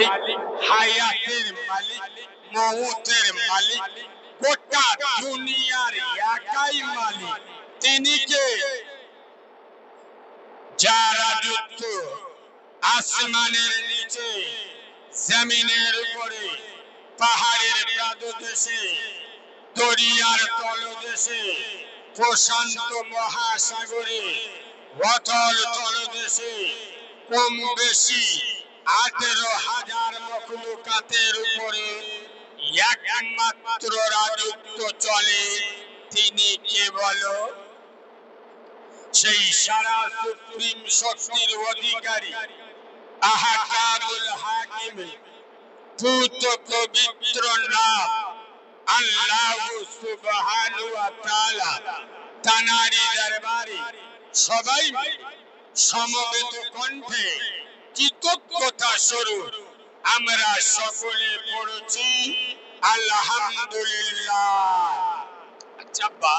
মালিক, হায়াতের মালিক, মউতের মালিক, গোটা দুনিয়ার একাই মালিক। তিনি কে? যার রাজত্ব আসমানের নিচে, জমিনের উপরে, পাহাড়ের পাদদেশে, দরিয়ার তলদেশে, প্রশান্ত মহাসাগরে, অতল তলদেশে, কম বেশি 18,000 মখলুকাতের উপরে একমাত্র রাজত্ব চলে। তিনি কে বলো? সেই সারা সুপ্রিম শক্তির অধিকারী, আহকামুল হাকিম, পূত পবিত্র নাম আল্লাহ সুবহানাহু ওয়া তাআলা। তানারি দরবারে সবাই সমবেত কণ্ঠে কৃতজ্ঞতা স্বরূপ আমরা সকলে পড়ছি আলহামদুলিল্লাহ। আচ্ছা বা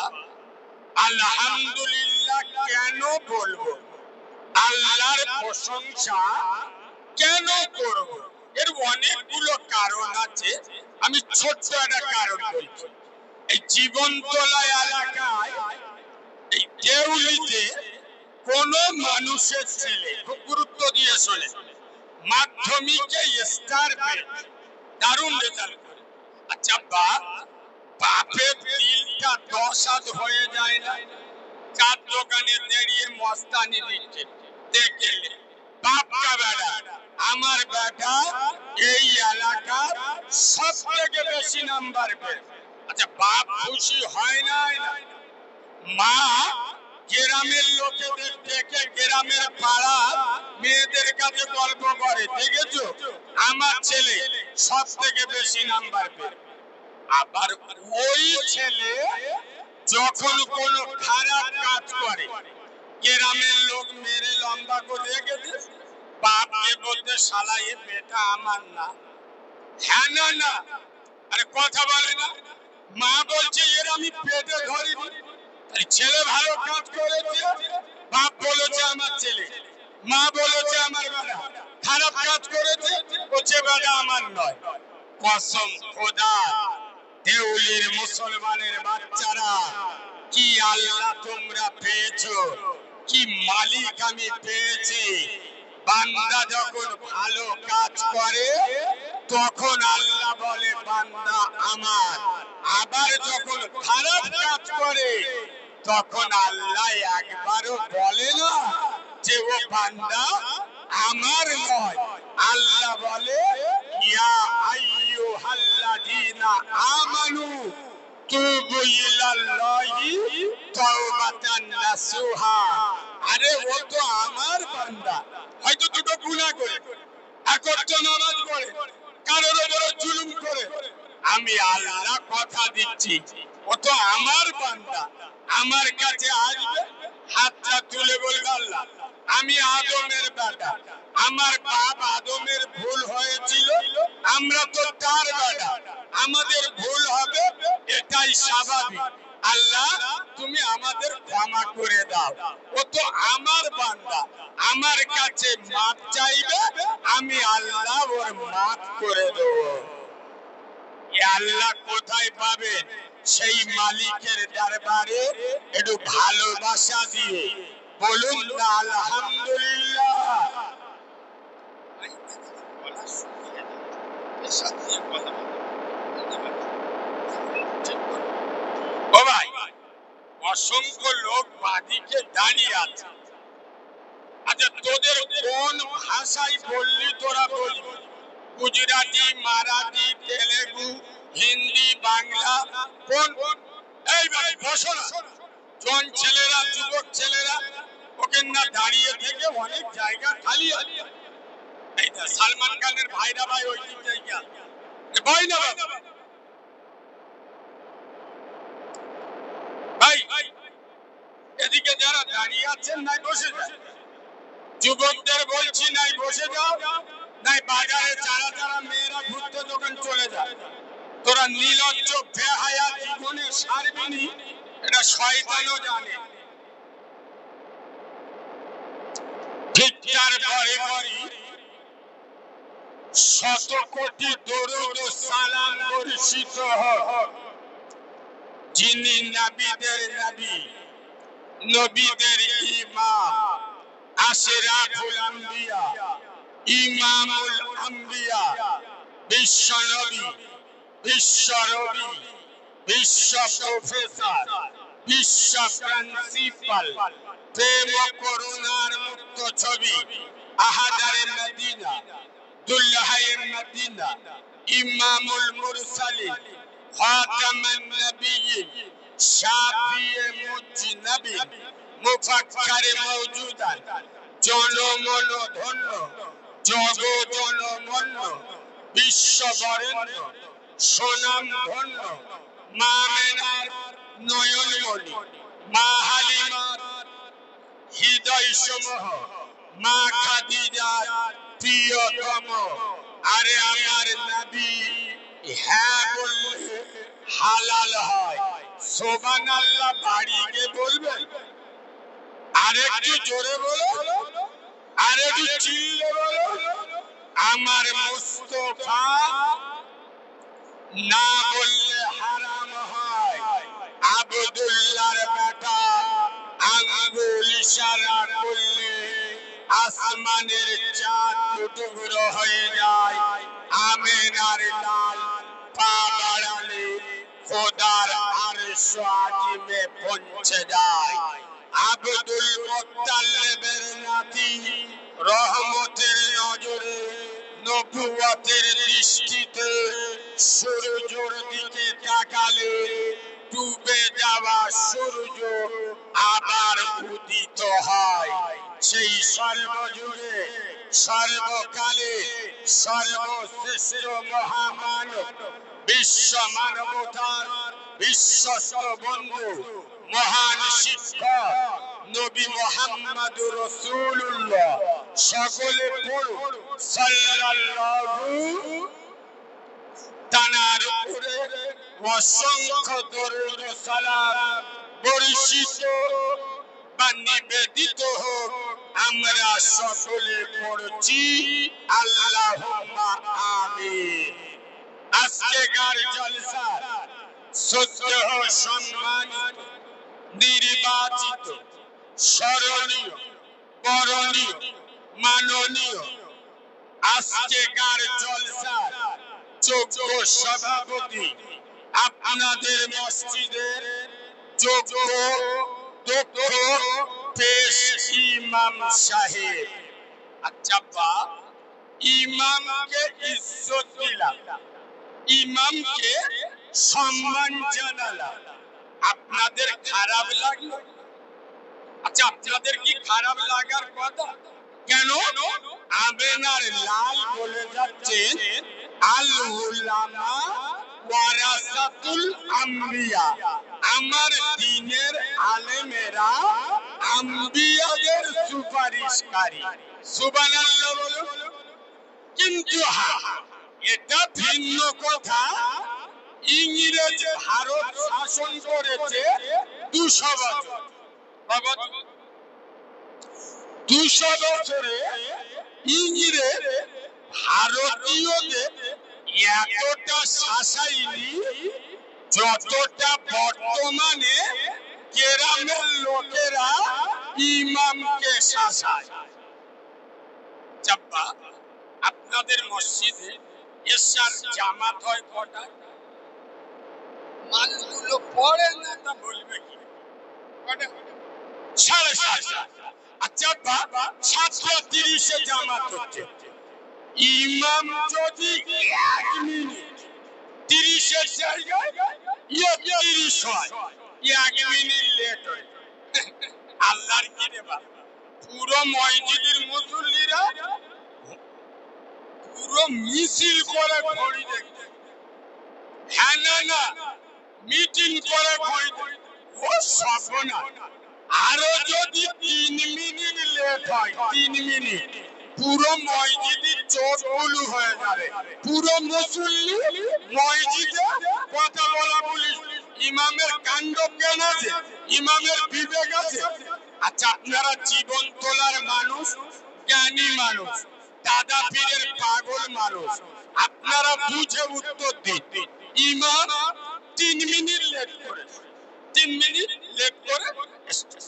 আলহামদুলিল্লাহ কেন বলবো? আল্লাহর প্রশংসা কেন করব? এর অনেকগুলো কারণ আছে। আমি ছোট্ট একটা কারণ বলছি। এই জীবনতলা এলাকায়, এই দেউলিতে কোন মানুষের ছেলে, খুব গুরুত্ব দিয়ে শোনে, মাধ্যমিকে স্টার পেয়েছে, দারুণ রেজাল্ট করে। আচ্ছা বাপের দিলটা 10 হাত হয়ে যায় না? চার দোকানে দাঁড়িয়ে মস্তানি দিচ্ছে, দেখলে বাপকা বেটা, আমার বেটা এই এলাকার সব থেকে বেশি নাম্বার পেয়ে। আচ্ছা বাপ খুশি হয় না? মা গ্রামের লোকেদের দেখে, গ্রামের পাড়া মেয়েদের কাছে গল্প করে, দেখেছো আমার ছেলে সব থেকে বেশি নাম্বার পেয়ে। আবার ওই ছেলে যখন কোন খারাপ কাজ করে, গ্রামের লোক মেরে লম্বা করে রেখেছে, বাপকে বলতে শালা এ বেটা আমার না। হ্যাঁ না না, আরে কথা বলে না। মা বলছে এর আমি পেটে ধরিনি। ছেলে ভালো কাজ করেছে, বাপ বলেছে আমার ছেলে, মা বলেছে আমার বেটা খারাপ কাজ করেছে, বলছে বেটা আমার নয়। কসম খোদা, দেউলির মুসলমানের বাচ্চারা, কি আল্লাহ তোমরা পেয়েছো, কি মালিক আমি পেয়েছি। বান্দা যখন ভালো কাজ করে তখন আল্লাহ বলে বান্দা আমার। আবার যখন খারাপ কাজ করে তখন আল্লাহ একবারও বলে না যে ও বান্দা আমার নয়। আল্লাহ বলে ইয়া আইয়ুহাল্লাযীনা আমানু তুবু ইলাল্লাহি তাওবাতান নাসুহা। আরে ও তো আমার বান্দা, হয়তো দুটো গুনাহ করে, একত্র নামাজ পড়ে, কারোর উপরে জুলুম করে, আমি আল্লাহ কথা দিচ্ছি ও তো আমার বান্দা। আমার কাছে আসবে, হাতটা তুলে বলবে আল্লাহ আমি আদমের বেটা, আমার বাপ আদমের ভুল হয়েছিল, আমরা তো তার বেটা, আমাদের ভুল হবে, এটাই স্বাভাবিক। আল্লাহ তুমি আমাদের ক্ষমা করে দাও। ও তো আমার বান্দা, আমার কাছে মাপ চাইবে, আমি আল্লাহ ওর মাপ করে দেব। আল্লাহ কোথায় পাবেন? সেই মালিকের দরবারে একটু ভালোবাসা দিয়ে বলুন না আলহামদুলিল্লাহ। ও ভাই, অসংখ্য লোক বাদিকে দাঁড়িয়ে আছে। আচ্ছা তোদের কোন ভাষায় বললি তোরা বলবি? গুজরাটি, মারাঠি, তেলেগু, হিন্দি, বাংলা, কোন? এই ভাই বসো না, জন ছেলেরা, যুবক ছেলেরা, ওকে না দাঁড়িয়ে থেকে অনেক জায়গা খালি আছে। এইটা সালমান খানের ভাইরা ভাই ওই দিক জায়গা ভাই না ভাই, এদিকে যারা দাঁড়িয়ে আছেন নাই বসে যান। যুবকদের বলছি নাই বসে যাও, নাই বাজারে যারা যারা মেয়েরা ঘুরতে দোকান চলে যায়। তোরা নির্লজ্জ বেহায়া জীবনে সারবিনি, এটা শয়তানও জানে। ঠিক তার ঘরে ঘরে শত কোটি দরুদ ও সালাম বর্ষিত হোক যিনি নবীদের নবী, নবীদের ইমাম, আশরাফুল আম্বিয়া, ইমামুল আম্বিয়া, বিশ্ব নবী, বিশ্ব রবি, বিশ্ব প্রফেসর, বিশ্ব প্রিন্সিপাল, প্রেম ও করুণার মুক্ত ছবি, আহাদারে মদিনা, দুল্লাহে মদিনা, ইমামুল মুরসালিন, খাতামুন নবিয়্যিন, শাফিয়ে মুজনিবিন, মুফাক্কিরে মাওজুদান, জনমন ধন্য, জগজনমন্য, বিশ্ববরেণ্য, সোনাম ধন্য, মা আমেনার নয়নমণি, মা হালিমার হৃদয় সমূহ, মা খাদিজার প্রিয়তম। আরে আমার নবী হ্যাঁ বললে হালাল হয়। সুবহানাল্লাহ বাড়িতে বলবেন, আরেকটু জোরে বলো, আরেকটু চিল্লে বলো। আমার মুস্তাফা না বললে হারাম হয়। আব্দুল্লাহর বেটা আঙ্গুল ইশারা করলে আসমানের চাঁদ টুকরো হয়ে যায়। আমেনার লাল পা বাড়ালে খোদার আরশ আজিমে পৌঁছে যায়। আব্দুল মুত্তালিবের নাতি রহমতের নজরে, নবুয়তের দৃষ্টিতে সূর্যের দিকে তাকালে ডুবে যাওয়া সূর্য আবার উদিত হয়। সেই সর্বযুগে সর্বকালে সর্বশ্রেষ্ঠ মহামানব, বিশ্ব মানবতার বিশ্বস্ত বন্ধু, মহান শিক্ষক নবী মুহাম্মদুর রাসূলুল্লাহ, সকলে পড়ুন সাল্লাল্লাহু তানার উপরে অসংখ্য দরুদ ও সালাম বর্ষিত বা নিবেদিত হোক। আমরা সকলে পড়ছি আল্লাহুম্মা আমিন। আজকের জলসা শ্রদ্ধেয় সম্মানিত নির্বাচিত স্মরণীয় বরণীয় মাননীয় আজকের জলসার যোগ্য সভাপতি, আপনাদের মসজিদের যোগ্য দক্ষ পেশ ইমাম সাহেব। আচ্ছা বাপ, ইমামকে ইজ্জত দিলাম, ইমামকে সম্মান জানালাম, আপনাদের খারাপ লাগলো? আচ্ছা আপনাদের কি খারাপ লাগার কথা? কেন? আমেনার লাল বলে যাচ্ছেন আল উলামা ওয়ারাসাতুল আম্বিয়া, আমার দ্বীনের আলেমেরা আম্বিয়াদের সুপারিশকারী। সুবহানাল্লাহ বলুন। কিন্তু এটা ভিন্ন কথা, ইংরেজ ভারত শাসন করেছে 200 বছর। 200 বছরে ইংরেজ ভারতীয়দের এতটা শাসায়নি যতটা বর্তমানে গ্রামের লোকেরা ইমামকে শাসায়। চাপ্পা, আপনাদের মসজিদে এশার জামাত হয় কটায়? মানুষগুলো পড়ে না, তা বলবে কি? 7:30। আচ্ছা বাবা, 7:30 জামাত হচ্ছে, ইমাম যদি 1 মিনিট 30 জায়গায় 30 হয়, 1 মিনিট লেট হয়, আল্লাহর কি রে বাবা? পুরো মসজিদের মুসল্লিরা পুরো মিছিল করে ঘড়ি দেখতে, হ্যাঁ না মিটিং করে ঘড়ি দেখতে। ও সর্বনাশ! আরো যদি 3 মিনিট লেট হয়, 3 মিনিট, পুরো মসজিদের চোখ বুলু হয়ে যাবে। পুরো মুসল্লি মসজিদে কথা বলা বলি, ইমামের কাণ্ড জ্ঞান আছে, ইমামের বিবেক আছে। আচ্ছা আপনারা জীবন তোলার মানুষ, জ্ঞানী মানুষ, দাদা পীরের পাগল মানুষ, আপনারা বুঝে উত্তর দিন। ইমাম 3 মিনিট লেট করে, 3 মিনিট লেট করে এসেছে।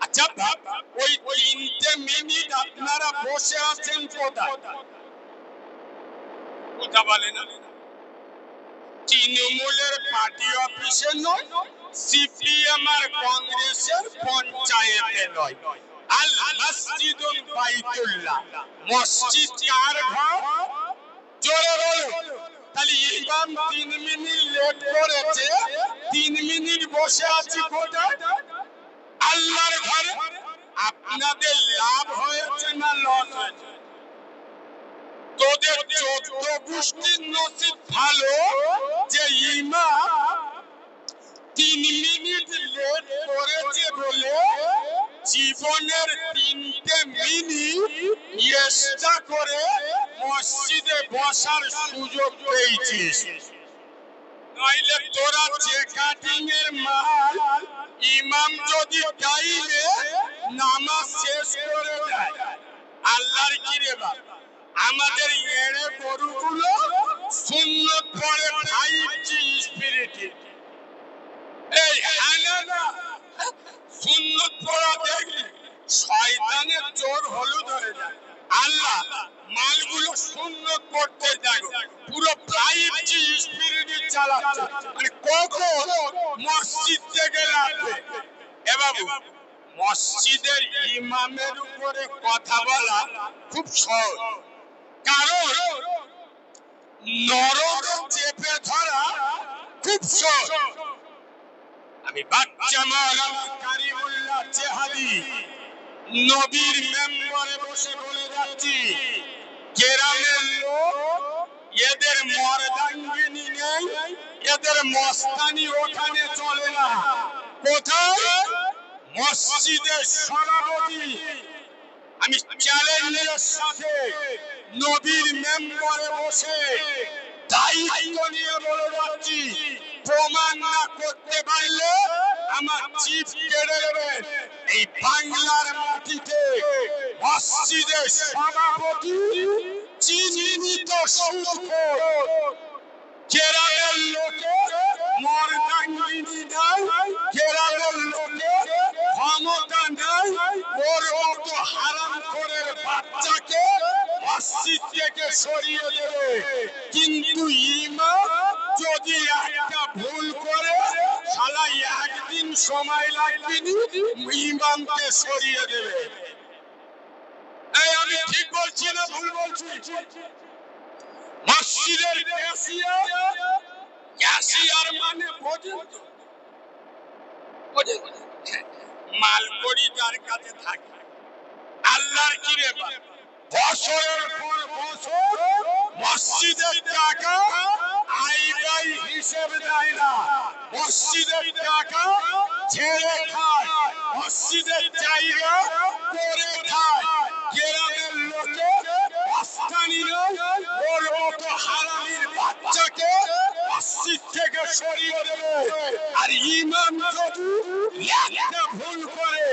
আচ্ছা বাবা, ওই 3টে মিনিট আপনারা বসে আছেন কোথায়? কথা বলেন না। তৃণমূলের পার্টি অফিসে নয়, সিপিএম আর কংগ্রেসের পঞ্চায়েতে নয়, আল মসজিদুল বাইতুল্লাহ, মসজিদ কার ঘর? জোরে বলো। তাহলে ইমাম 3 মিনিট লেট করেছে, 3 মিনিট বসে আছি কোথায়? আল্লাহর ঘরে। আপনাদের লাভ হয়েছে না লস হয়েছে? তোদের 14 গোষ্ঠীর নসিব ভালো যে ইমাম 3 মিনিট লেট করেছে বলে জীবনের 3টে মিনিট এক্সট্রা করে মসজিদে বসার সুযোগ পেয়েছিস। নইলে তোরা যে কাটিং এর মাল, ইমাম যদি টাইমে নামাজ শেষ করে দেয়, আল্লাহর কি রে বাবা, আমাদের এড়ে গরুগুলো সুন্নত পড়ে 5G স্পিরিটে। এই হানানা সুন্নত পড়া দেখলে শয়তানের জোর হলুদ হয়ে যায়। আল্লাহ মালগুলো সুন্নত পড়তে যায়, পুরো 5G স্পিরিটে চালাচ্ছে। মানে কখন মসজিদ থেকে লাগবে? এ বাবু, মসজিদের ইমামের উপরে কথা বলা খুব সহজ, কারণ নরক চেপে ধরা খুব সহজ। আমি বাচ্চা মাওলানা কারিমুল্লাহ চেহাদি নবীর মেম্বারে বসে বলে যাচ্ছি, কেরামের লোক, এদের মর্দাঙ্গিনী নেই, এদের মস্তানি ওখানে চলে না। কোথায়? মসজিদের সভাপতি। আমি চ্যালেঞ্জের সাথে নবীর মেম্বারে বসে দায়িত্ব নিয়ে বলে যাচ্ছি, প্রমাণ না করতে পারলে আমার চিফ কেড়ে নেবেন। এই বাংলার মাটিতে মসজিদের সভাপতি চিহ্নিত সুদখোর, কেরামের লোকে মর্দাঙ্গিনী নাই, কেরামের লোকে ক্ষমতা নাই, ওর মতো হারামখোরের বাচ্চাকে মসজিদ থেকে সরিয়ে দেবে। কিন্তু ইমাম যদি একটা ভুল করে, শালা একদিন সময় লাগবে না, ইমামকে সরিয়ে দেবে। এই আমি ঠিক বলছি না ভুল বলছি? মসজিদের ক্যাশিয়ার মানে বোঝেন তো? মালকড়ি যার কাছে থাকে, আল্লাহর কি রে বাবা, বছরের পর বছর মসজিদের টাকা আইবাই হিসেব দেয় না, মসজিদের টাকা ছেড়ে খায়, মসজিদের জায়গা করে খায়। গ্রামের লোকে পাকিস্তানিরা ওর মতো হারামির বাচ্চাকে মসজিদ থেকে সরিয়ে দেবে। আর ইমাম যদি একটা ভুল করে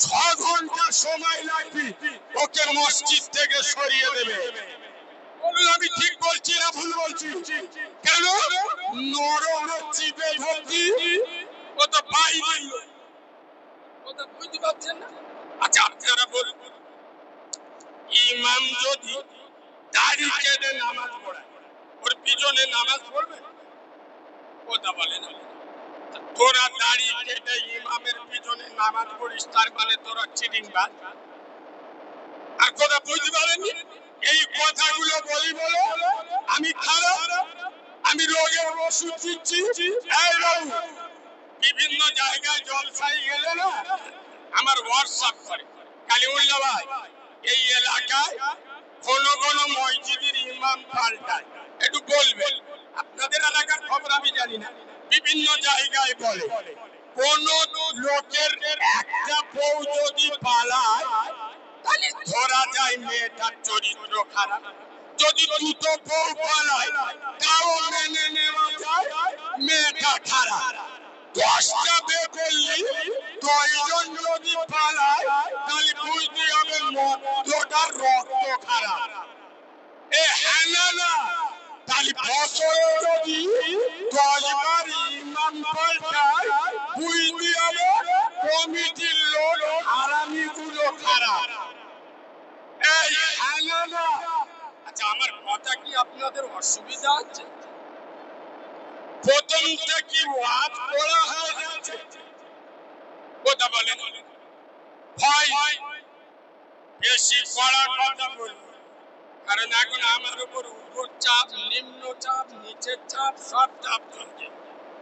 6 ঘন্টা সময় লাগবে ওকে মসজিদ থেকে সরিয়ে দেবে। বলুন আমি ঠিক বলছি না ভুল বলছি? কেন? নরম চিপে ধরছি, ও তো বাইরে, ও তো বুঝতে পারছেন না। আচ্ছা আপনারা বলুন, ইমাম যদি দাড়ি কেটে নামাজ পড়ায়, ওর পিছনে নামাজ পড়বে? কথা বলে না। তোরা দাড়ি কেটে ইমামের পিছনে নামাজ পড়িস, তার মানে তোরা চিটিংবাজ। আর কথা বুঝতে পারেননি? এই কথাগুলো বলি বলে আমি খারাপ, আমি রোগের ওষুধ দিচ্ছি। এই বাবু, বিভিন্ন জায়গায় জলসাই গেলে না আমার হোয়াটসঅ্যাপ করে, কালিমুল্লাহ ভাই এই এলাকায় কোন কোন মসজিদের ইমাম পাল্টায়, একটু বলবেন। আপনাদের এলাকার খবর আমি জানি না, বিভিন্ন জায়গায় বলে কোন লোকের একটা বউ যদি পালায় তাহলে ধরা যায় মেয়েটার চরিত্র খারাপ, যদি দুটো বউ পালায় তাও মেনে নেওয়া যায় মেয়েটা খারাপ। 10টা বে করলি 10 জন যদি পালায় তাহলে বুঝতে হবে মদ্যটার রক্ত খারাপ। এ হ্যাঁ না তাহলে বছরে যদি 10 বার ইমাম পাল্টায় বুঝতে হবে কমিটির লোক হারামি গুলো খারাপ। এই হ্যাঁ না। আচ্ছা আমার কথা কি আপনাদের অসুবিধা হচ্ছে? প্রথম থেকে ওয়াজ পড়া হয়ে যাচ্ছে, কথা বলেন ভাই বেশি পড়ার কথা বলবো, কারণ এখন আমার উপর উপর চাপ, নিম্ন চাপ, নিচের চাপ, সব চাপ চলছে।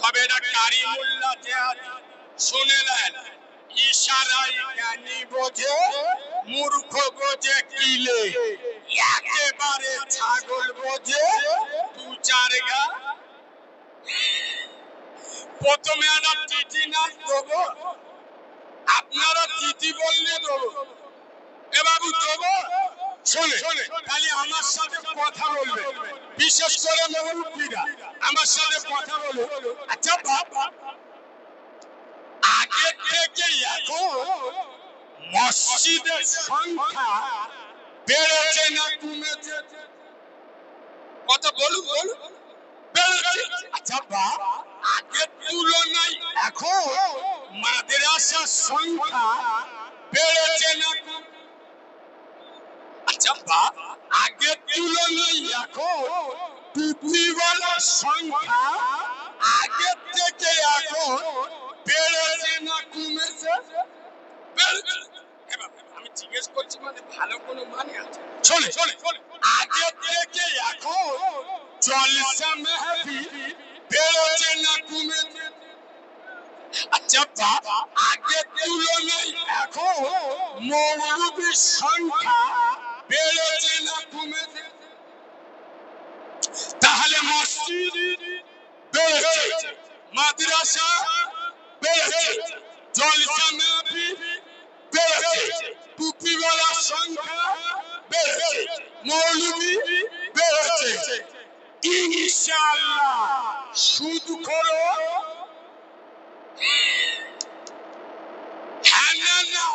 তবে এটা কারিমুল্লাহ যে শুনে নেন, ইশারায় জ্ঞানী বোঝে, মূর্খ বোঝে কিলে, একেবারে ছাগল বোঝে দু চার গা। প্রথমে একটা চিঠি না দেবো, আপনারা চিঠি বললে দেবো, এ বাবু দেবো শোনে, খালি আমার সাথে কথা বলবে, বিশেষ করে মুরব্বীরা আমার সাথে কথা বলবে। আচ্ছা বাবা, আগে থেকে এখন মসজিদের সংখ্যা বেড়েছে না কমেছে? কথা বলুন বলুন। বেড়েছে। আচ্ছা বাবা, আগের তুলনায় এখন মাদ্রাসার সংখ্যা বেড়েছে না কমেছে? আচ্ছা বাবা, আগের তুলনায় এখন টুপিওয়ালার সংখ্যা আগের থেকে এখন বেড়েছে না কমেছে? বেড়েছে। আমি জিজ্ঞেস করছি মানে ভালো কোনো মানে আছে? শোনে আগে থেকে এখন জলসা মাহফিল বেড়েছে না কমেছে? আচ্ছা বাবা, আগের তুলনায় এখন মৌলবীর সংখ্যা বেড়েছে না কমেছে? তাহলে মসজিদ বেড়েছে, মাদ্রাসা বেড়েছে, জলসা মাহফিল বেড়েছে, টুপিওয়ালার সংখ্যা বেড়েছে, মৌলবী বেড়েছে। ইনশাআল্লাহ সুদখোর হ্যাঁ না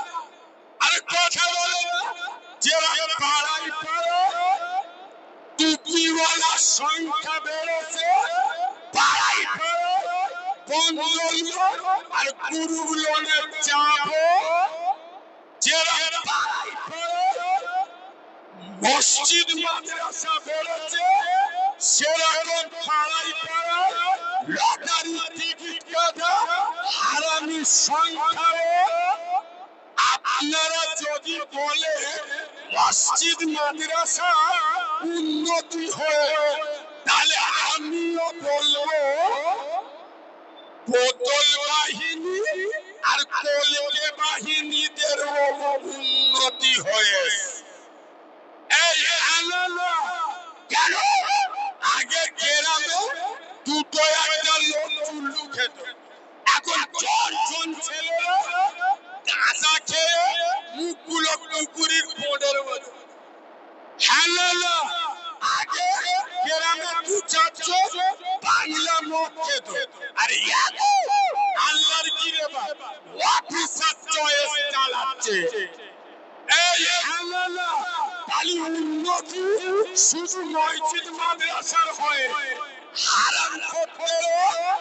আরে কথা বলো না, যারা পাড়ায় পাড়ায় টুপিওয়ালার সংখ্যা বেড়েছে, পাড়ায় পাড়ায় বন্ধন আর গুরুগুলোনের চাপ, যারা পাড়ায় পাড়ায় মসজিদ মাদ্রাসা বেড়েছে, সেরকম পাড়ায় পাড়ায় লটারি টিকিট কাটা হারামির সংখ্যাও। আপনারা যদি বলে মসজিদ মাদ্রাসা উন্নতি হয়ে, তাহলে আমিও বলবো বোতল বাহিনী আর কলকে বাহিনীদের উন্নতি হয়ে। এই আলালা কেন? আগে গ্রামে দুটো একটা লোক চুল্লু খেত, এখন 4 জন ছেলেরা গাঁজা খেয়ে মুখগুলো পুকুরির বোর্ডের মতো। হ্যালো, আগে গ্রামে 2-4 জন বাংলা মদ খেত, আর আল্লাহর কি রে বাবা অফিসার চয়েস চালাচ্ছে। এই হ্যালো, তালি উন্নতি শুধু মসজিদ মাদ্রাসার হয়ে হারাম খোরেরও।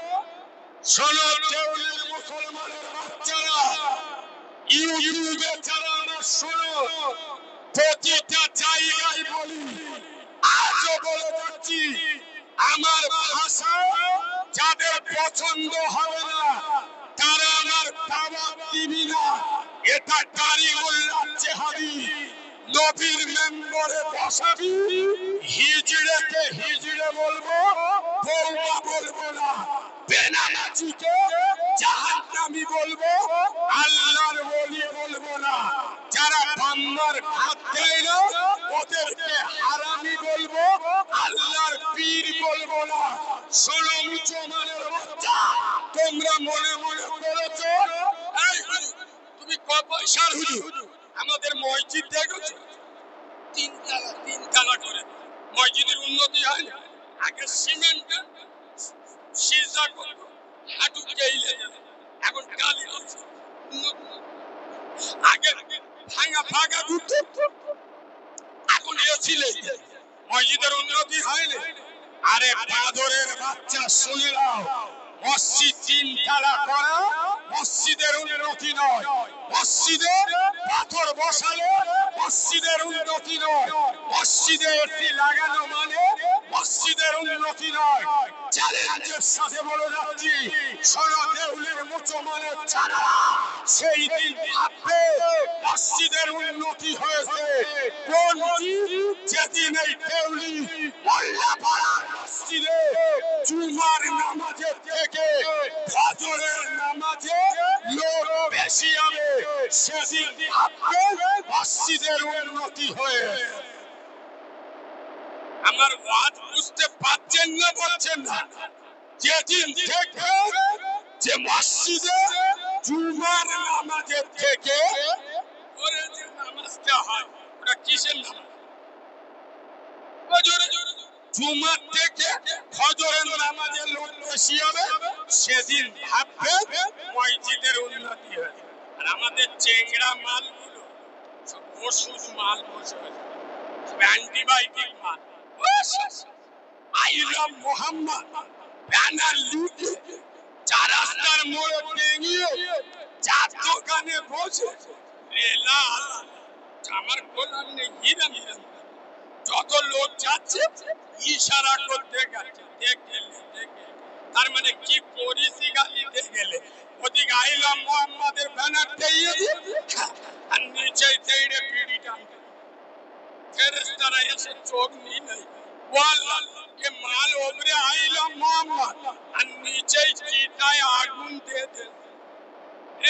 শোনো দেউলির মুসলমানের বাচ্চারা, ইউটিউবে যারা আমরা শোনো, প্রতিটা জায়গায় বলি, আজও বলে যাচ্ছি, আমার ভাষা যাদের পছন্দ হবে না তারা আমার দাওয়াত দিবি না। এটা কারিমুল্লাহ চেহারি, নবীর মেম্বরে বসাবি, হিজড়েকে হিজড়ে বলবো, বৌমা বলবো না, বেনামাজিকে জাহান্নামী বলবো, আল্লাহর ওলি বলবো না, যারা বাম্মার ভাত দেয় না ওদেরকে হারামি বলবো, আল্লাহর পীর বলবো না। শোনো মুসলমানের বাচ্চা, তোমরা মনে মনে করেছো এই তুমি ক পয়সার হুজুর, আমাদের মসজিদ দেখেছো 3 তলা করে, মসজিদের উন্নতি হয় না। আগে সিমেন্ট সিজা করতো, হাঁটু গেইলে এখন গালি দিচ্ছে। আগে ভাঙা ভাঙা দুটো এখন এসিলে মসজিদের উন্নতি হয়নি। আরে বাদরের বাচ্চা শুনে নাও, মসজিদ তিন তালা করা মসজিদের উন্নতি নয়। মসজিদে পাথর বসালে মসজিদের উন্নতি নয়। মসজিদে এসি লাগানো মানে মসজিদের উন্নতি নয়। চ্যালেঞ্জের সাথে বলে যাচ্ছি, শোনো দেউলের মুসলমানের ছাড়া সেই দিন ভাববে মসজিদের উন্নতি হয়েছে কোন দিন? যেদিন এই দেউলি মোল্লাপাড়ার মসজিদে জুমার নামাজের থেকে ফজরের নামাজে লোক বেশি হবে, সেদিন ভাববে মসজিদের উন্নতি হয়ে। আমার ওয়াজ বুঝতে পারছেন না বলছেন না? যেদিন থেকে যে মসজিদে জুমার নামাজের থেকে ওরে যে নামাজটা হয় ওটা কিসের নামাজ? জুমার থেকে ফজরের নামাজের লোক বেশি হবে, সেদিন ভাববে মসজিদের উন্নতি হয়। আর আমাদের চেংড়া মালগুলো সব ওষুধ মাল বসে সব অ্যান্টিবায়োটিক মাল। আইলাম মোহাম্মদ ব্যানার লিখে চার রাস্তার মোড়ে টেঙিয়ে চার দোকানে বসে রেলা আমার গোলাম নেই হিরাম হিরাম যত লোক যাচ্ছে ইশারা করতে গেছে দেখলে দেখে, তার মানে কি করিস গালি দেখলে ওদিক আইলাম মোহাম্মদের ব্যানার দিয়ে আর নিচে তেড়ে বিড়ি টানতে ফেরেশতারা এসে চোখ নি নাই ওয়াল্লাহ ये माल ओबरे आइला मोहम्मद আর নিচে চিতায় আগুন দিয়ে দে।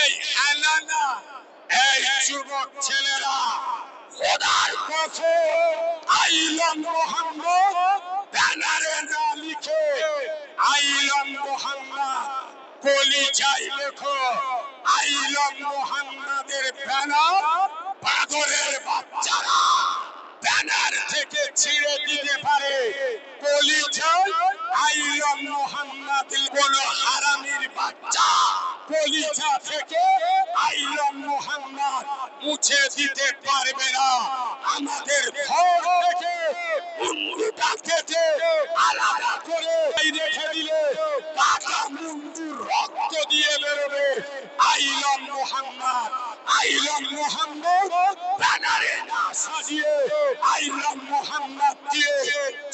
এই হানানা এই যুবক ছেলেরা খোদার কসম আইলা মোহাম্মদ ব্যানারে না লিখে আইলা মোহাম্মদ কলিজায় লেখো। আইলা মোহাম্মদের ব্যানার পাগলের বাচ্চারা ব্যানার থেকে ছিঁড়ে দিতে পারে। কলিজায় আইলা মোহাম্মদ কোন হারামির বাচ্চা কলিজা থেকে আইলা মোহাম্মদ মুছে দিতে পারবে না। আমাদের ঘর থেকে মুন্ডুটা কেটে আলাদা করে রেখে দিলে কাটা মুন্ডুর রক্ত দিয়ে বেরোবে। আইলা মোহাম্মদ আইলা মোহাম্মদ ব্যানারে না সাজিয়ে আইলা মোহাম্মদ দিয়ে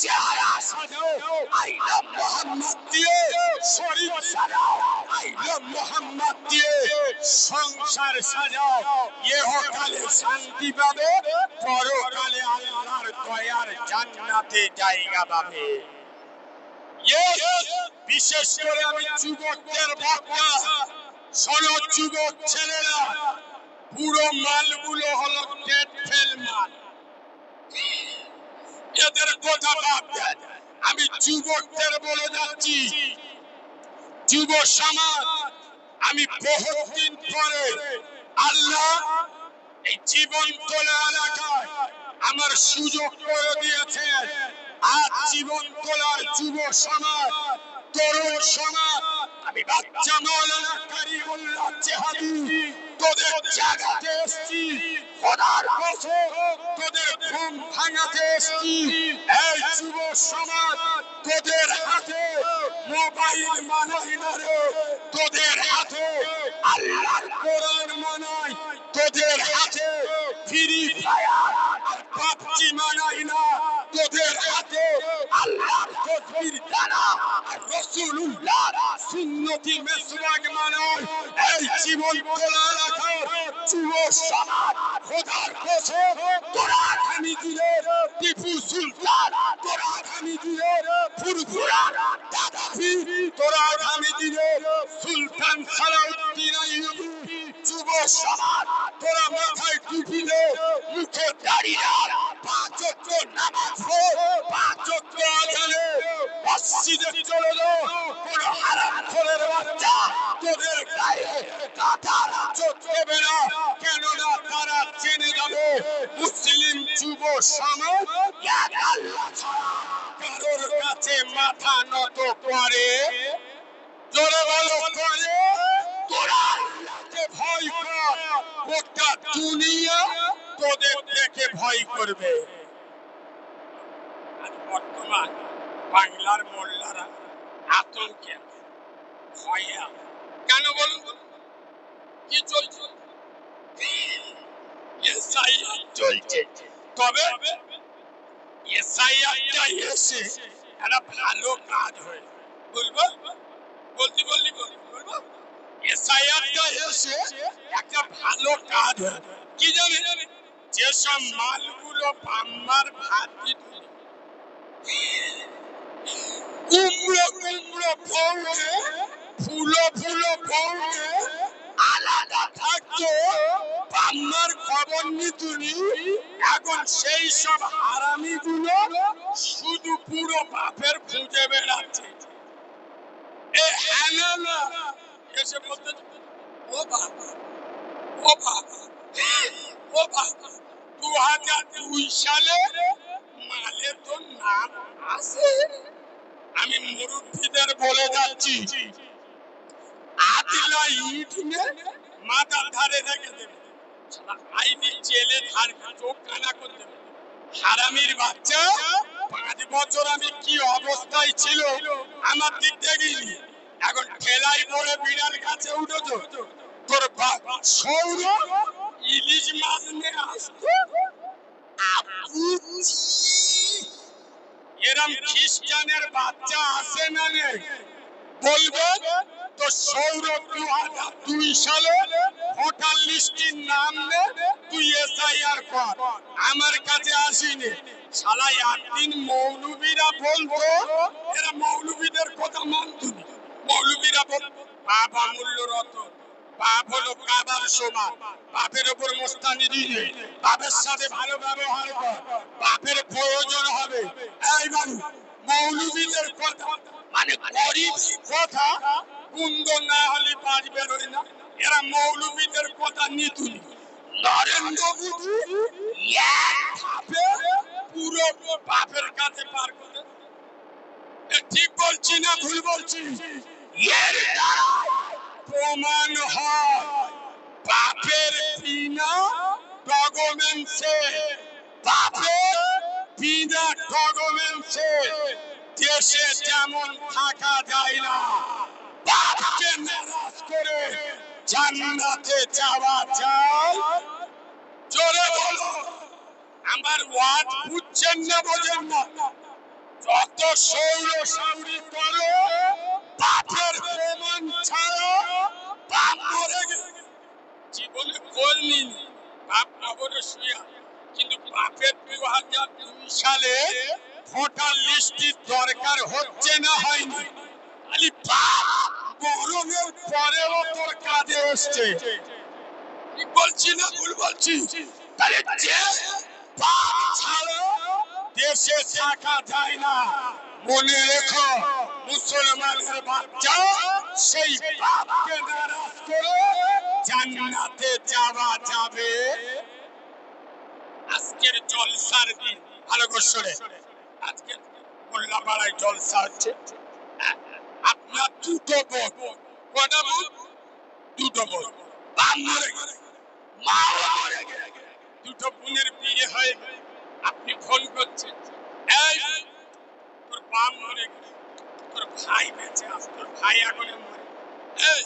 চেহারা সাজাও, আইলা মোহাম্মদ দিয়ে শরীর সাজাও, আইলা মোহাম্মদ দিয়ে সংসার সাজাও। ইহকালে শান্তি পাবে, পরকালে আল্লাহর দয়ার জান্নাতে জায়গা পাবে। বিশেষ করে আমি যুবকদের বক্তা, শোনো যুবক ছেলেরা, পুরো মালগুলো হলো ডেড ফেল মাল। এদের কথা বাদ দেন, আমি যুবকদের বলে যাচ্ছি, যুব সমাজ, আমি বহুত দিন পরে আল্লাহ এই জীবনতলা এলাকায় আমার সুযোগ করে দিয়েছে। আজ জীবনতলার যুব সমাজ, তরুণ সমাজ, আমি বাচ্চা মাওলানা কারিমুল্লাহ চেহাদি তোদের জাগাতে এসেছি, খোদার কসম তোদের ঘুম ভাঙাতে এসেছি। এই যুব সমাজ, তোদের হাতে মোবাইল মানাই না রে, তোদের হাতে আল্লাহর কোরআন মানাই, তোদের হাতে ফ্রি ফায়ার আর পাবজি মানাই না, তোদের হাতে আল্লাহর তকবীর দানা আর রাসূলুল্লাহর সুন্নতি মেসওয়াক মানাই। এই জীবন তোলা রাখা যুব সমাজ, খোদার কসম তোরা আগামী দিনের টিপু সুলতান, তোরা আগামী দিনের ফুরফুরা দাদাফি, তোরা আগামী দিনের সুলতান সালাউদ্দিন আইয়ুবী। যুব সমাজ, তোরা মাথায় টুপি নে, মুখে দাড়ি রাখ, পাঁচ ওয়াক্ত নামাজ পড়, পাঁচ ওয়াক্ত আযানে মসজিদে চলে যাও। কোন হারামখোরের বাচ্চা তোদের গায়ে কাঁটার চোট দেবে না, কেননা তারা জেনে যাবে মুসলিম যুব সমাজ এক আল্লাহ ছাড়া কারোর কাছে মাথা নত করে। জোরে বলো করে তোরা আল্লাহকে ভয় কর, গোটা দুনিয়া তোদের দেখে ভয় করবে। আজ বর্তমান বাংলার মোল্লারা আতঙ্কে ভয়ে কেন বলুন? কি চলছে? এসআইআর চলছে। তবে এসআইআরটা এসে একটা ভালো কাজ হয়, বলবো বলবো এসআইআরটা এসে একটা ভালো কাজ হয়। কি জানেন? যেসব মালগুলো বাম্মার ভাত দিত, কুমড়ো কুমড়ো ফৌকে ফুলো ফুলো ফৌকে আলাদা থাকতো, বাম্মার খবর নিতুনি। এখন সেই সব হারামি গুলো শুধু পুরো বাপের খুঁজে বেড়াচ্ছে। এসে বলতে ও বাবা, ও বাবা, ও বাবা, 2002 সালে মালে তো নাম আছে। আমি মুরব্বীদের বলে যাচ্ছি, আদিলা ইট নে মাথার ধারে রেখে দেবে, আইনি জেলে ধার চোখ কানা করে দেবে। হারামির বাচ্চা, 5 বছর আমি কি অবস্থায় ছিল আমার দিক দেখিনি। এখন ঠেলাই পড়ে বিড়াল কাছে উঠেছো, তোর সৌর ইলিশ মাছ নিয়ে আসতো। এরম খ্রিস্টানের বাচ্চা আসে না নেই বলবে তো। সৌর 2002 সালে ভোটার লিস্টের নাম নে, তুই এসআইআর কর। আমার কাছে আসিনি। শালা একদিন মৌলবীরা বলতো, এরা মৌলবীদের কথা মানত না। মৌলবীরা বলতো বাবা মূল্য রতন, বাপ হলো কাবার সমান, বাপের উপর মোস্তানি দিয়ে বাপের সাথে ভালো ব্যবহার কর, বাপের প্রয়োজন হবে। এই বাবু, মৌলবীদের কথা মানে গরিব কথা, কুন্দ না হলে বাজ বেরোয় না। এরা মৌলবীদের কথা নিতুনি। নরেন্দ্র মোদী পুরো বাপের কাছে পার করে। ঠিক বলছি না ভুল বলছি? এর দ্বারা প্রমাণ হয় বাপের বিনা ডকুমেন্টসে, বাপের বিনা ডকুমেন্টসে দেশে যেমন থাকা যায় না। বাপকে নারাজ করে জান্নাতে যাওয়া যায়? জোরে বলো। আমার ওয়াজ বুঝছেন না বোঝেন না? যত সৌর সাউরি করো, বাপের প্রমাণ ছাড়া বাপ মরে গেছে। জীবনে বলনি বাপ কবরে শুয়া, কিন্তু বাপের 2002 সালে ভোটার লিস্টের দরকার হচ্ছে না হয়নি। খালি বাপ মরণের পরেও তোর কাজে এসছে। কি বলছি না ভুল বলছি? তাহলে যে বাপ ছাড়া দেশে থাকা যায় না, মনে রেখো মুসলমানের বাচ্চা সেই বাপকে নারাজ করে জান্নাতে যাওয়া যাবে। আজকের জলসার দিন, ভালো করে আজকে মোল্লাপাড়ায় জলসা হচ্ছে। আপনার দুটো বোন, কটা বোন? দুটো বোন, বাপ মরে গেছে, মা মরে গেছে, দুটো বোনের বিয়ে হয়। আপনি ফোন করছেন, এই তোর বাপ মরে গেছে, তোর ভাই বেঁচে আছে, তোর ভাই এখন মরে, এই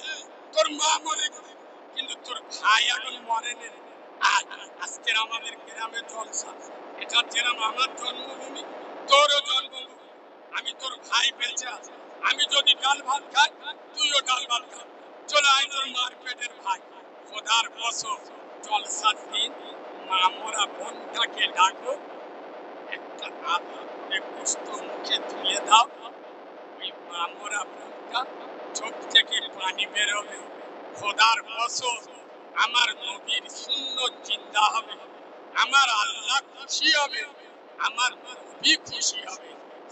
তোর মা মরে গেছে কিন্তু তোর ভাই এখন মরেনি। আজকের আমাদের গ্রামে জলসা, এটা যেরকম আমার জন্মভূমি তোরও জন্মভূমি। আমি তোর ভাই বেঁচে আছে, আমি যদি ডাল ভাত খাই তুইও ডাল ভাত খা। চলে আয় তোর মার পেটের ভাই। খোদার বছর জলসার দিন মামরা বোনটাকে ডাকো, একটা আধা করে গোস্ত মুখে তুলে দাও। ওই মামরা বোনটা চোখ থেকে পানি বেরোবে। খোদার বছর আমার নবীর সুন্নত জিন্দা হবে, আমার আল্লাহ খুশি হবে, আমার নবী খুশি হবে।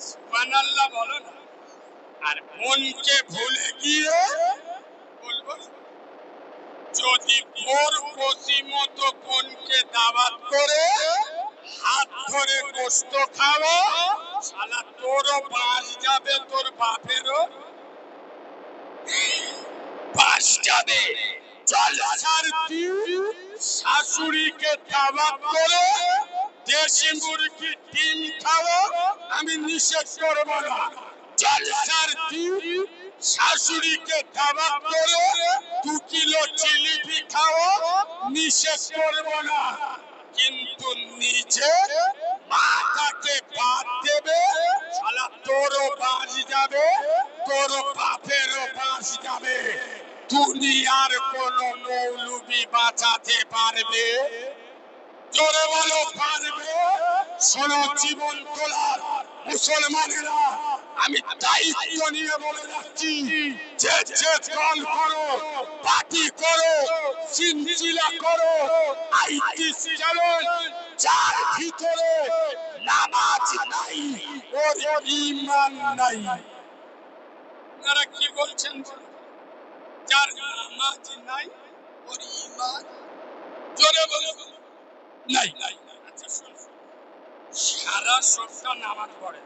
সুবহানাল্লাহ বলো না। আর বোনকে ভুলে গিয়ে বলবো, যদি ভোর বসি মতো বোনকে দাওয়াত করে হাত ধরে গোস্ত খাওয়া, শালা তোরও বাঁচ যাবে, তোর বাপেরও। বাস যাবে। জলসার দিন শাশুড়িকে দাওয়াত করে দেশি মুরগি ডিম খাও, আমি নিষেধ করব না। জলসার দিন শাশুড়িকে দাওয়াত করে 2 কিলো জিলিপি খাও, নিষেধ করব না। কিন্তু নিজে মাথাকে বাদ দেবে, শালা তোরও বাস যাবে, তোর বাপেরও বাস যাবে। দুনিয়ার কোন মৌলবি বাঁচাতে পারবে? জোরে বলো পারবে? শোনো জীবন তোলার মুসলমানেরা, আমি দায়িত্ব নিয়ে বলে যাচ্ছি, যে যে দল করো, পার্টি করো, চিনচিলা করো, আইটি চ্যানেল, যার ভিতরে নামাজ নাই ওর ঈমান নাই। আপনারা কি বলছেন? যার নামাজ নাই ওর ঈমান, জোরে বলো নাই। আচ্ছা শুনুন, সারা সপ্তাহ নামাজ পড়ে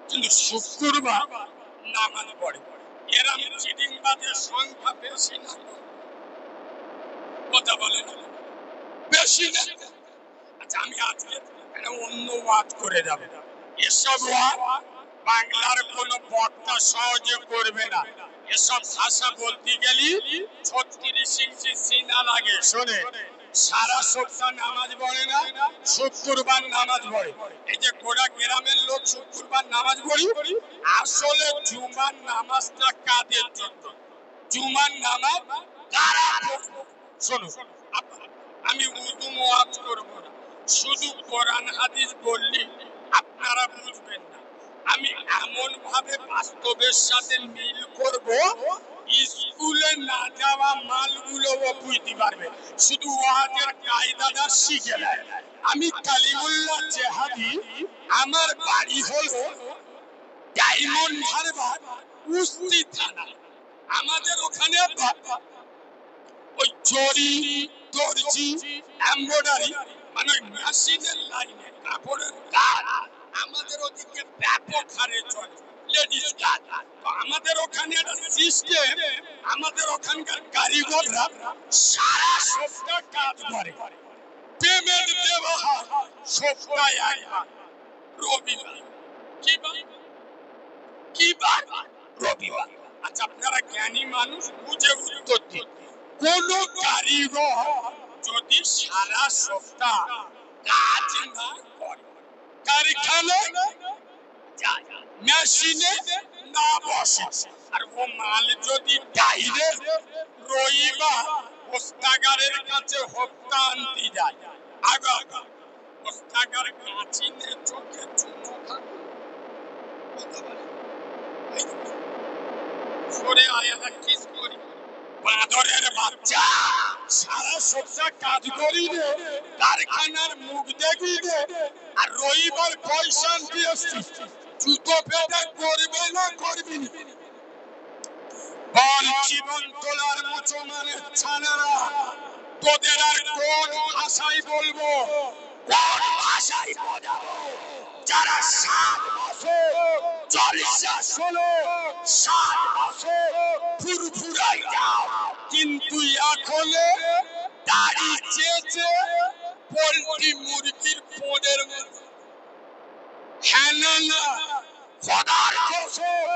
কিন্তু শুক্রবার নামাজ পড়ে, এরম চিটিংবাজের সংখ্যা বেশি না? কথা বলে না বেশি না? আচ্ছা আমি আজকে একটা অন্য ওয়াজ করে যাব। এসব ওয়াজ বাংলার কোন বক্তা সহজে করবে না। এসব ভাষা বলতে গেলি 36 ইঞ্চি সিনা লাগে। শোনে, সারা সপ্তাহ নামাজ পড়ে না, শুক্রবার নামাজ পড়ে। এই যে গোটা গ্রামের লোক শুক্রবার নামাজ পড়ি, আসলে জুমার নামাজটা কাদের জন্য? জুমার নামাজ কারা পড়বে? শোনো, আমি উর্দু ওয়াজ করব না, শুধু কোরআন হাদিস বললি আপনারা বুঝবেন না। আমি এমন ভাবে বাস্তবের সাথে মিল করব, স্কুলে না যাওয়া মালগুলোও বুঝতে পারবে, শুধু ওয়াজের কায়দাটা শিখে নেয়। আমি কালিমুল্লাহ জেহাদি, আমার বাড়ি হলো ডায়মন্ড হারবার, উস্তি থানা। আমাদের ওখানে ওই জরি, দর্জি, এমব্রয়ডারি, মানে ওই মেশিনের লাইনে কাপড়ের কাজ আমাদের ওদিকে ব্যাপক হারে চলে, লেডিস কাজ। তো আমাদের ওখানে একটা সিস্টেম, আমাদের ওখানকার কারিগররা সারা সপ্তাহ কাজ করে, পেমেন্ট দেওয়া হয় সপ্তাহে একবার, রবিবার। কি বার? রবিবার। আচ্ছা আপনারা জ্ঞানী মানুষ, বুঝে উত্তর দিন। কোন কারিগর যদি সারা সপ্তাহ কাজ না করে, কারখানায় মেশিনে না বসে, আর ও মাল যদি ডাইরেক্ট রবিবার ওস্তাগারের কাছে হপ্তা আনতে যায়, আগা ওস্তাগার কাঁচিনে চোখে চুমো খাবে, সরে আয়া কিস করি, বাঁদরের বাচ্চা সারা সপ্তাহ কাজ করি রে, কারখানার মুখ দেখি রে, আর রবিবার পয়সা দিয়েছি, জুতো পেটা করবে না করবি না? বল জীবন তোলার মুসলমানের ছানারা, তোদের আর কোন ভাষায় বলবো, কোন ভাষায় বোঝাবো? যারা 7 বছর জলসা শোনো, 7 বছর ফুরফুরাই যাও, কিন্তু এখন দাড়ি চেয়েছে পোল্ট্রি মুরগির পোনের মতো। হ্যাঁ না খোদার কসম,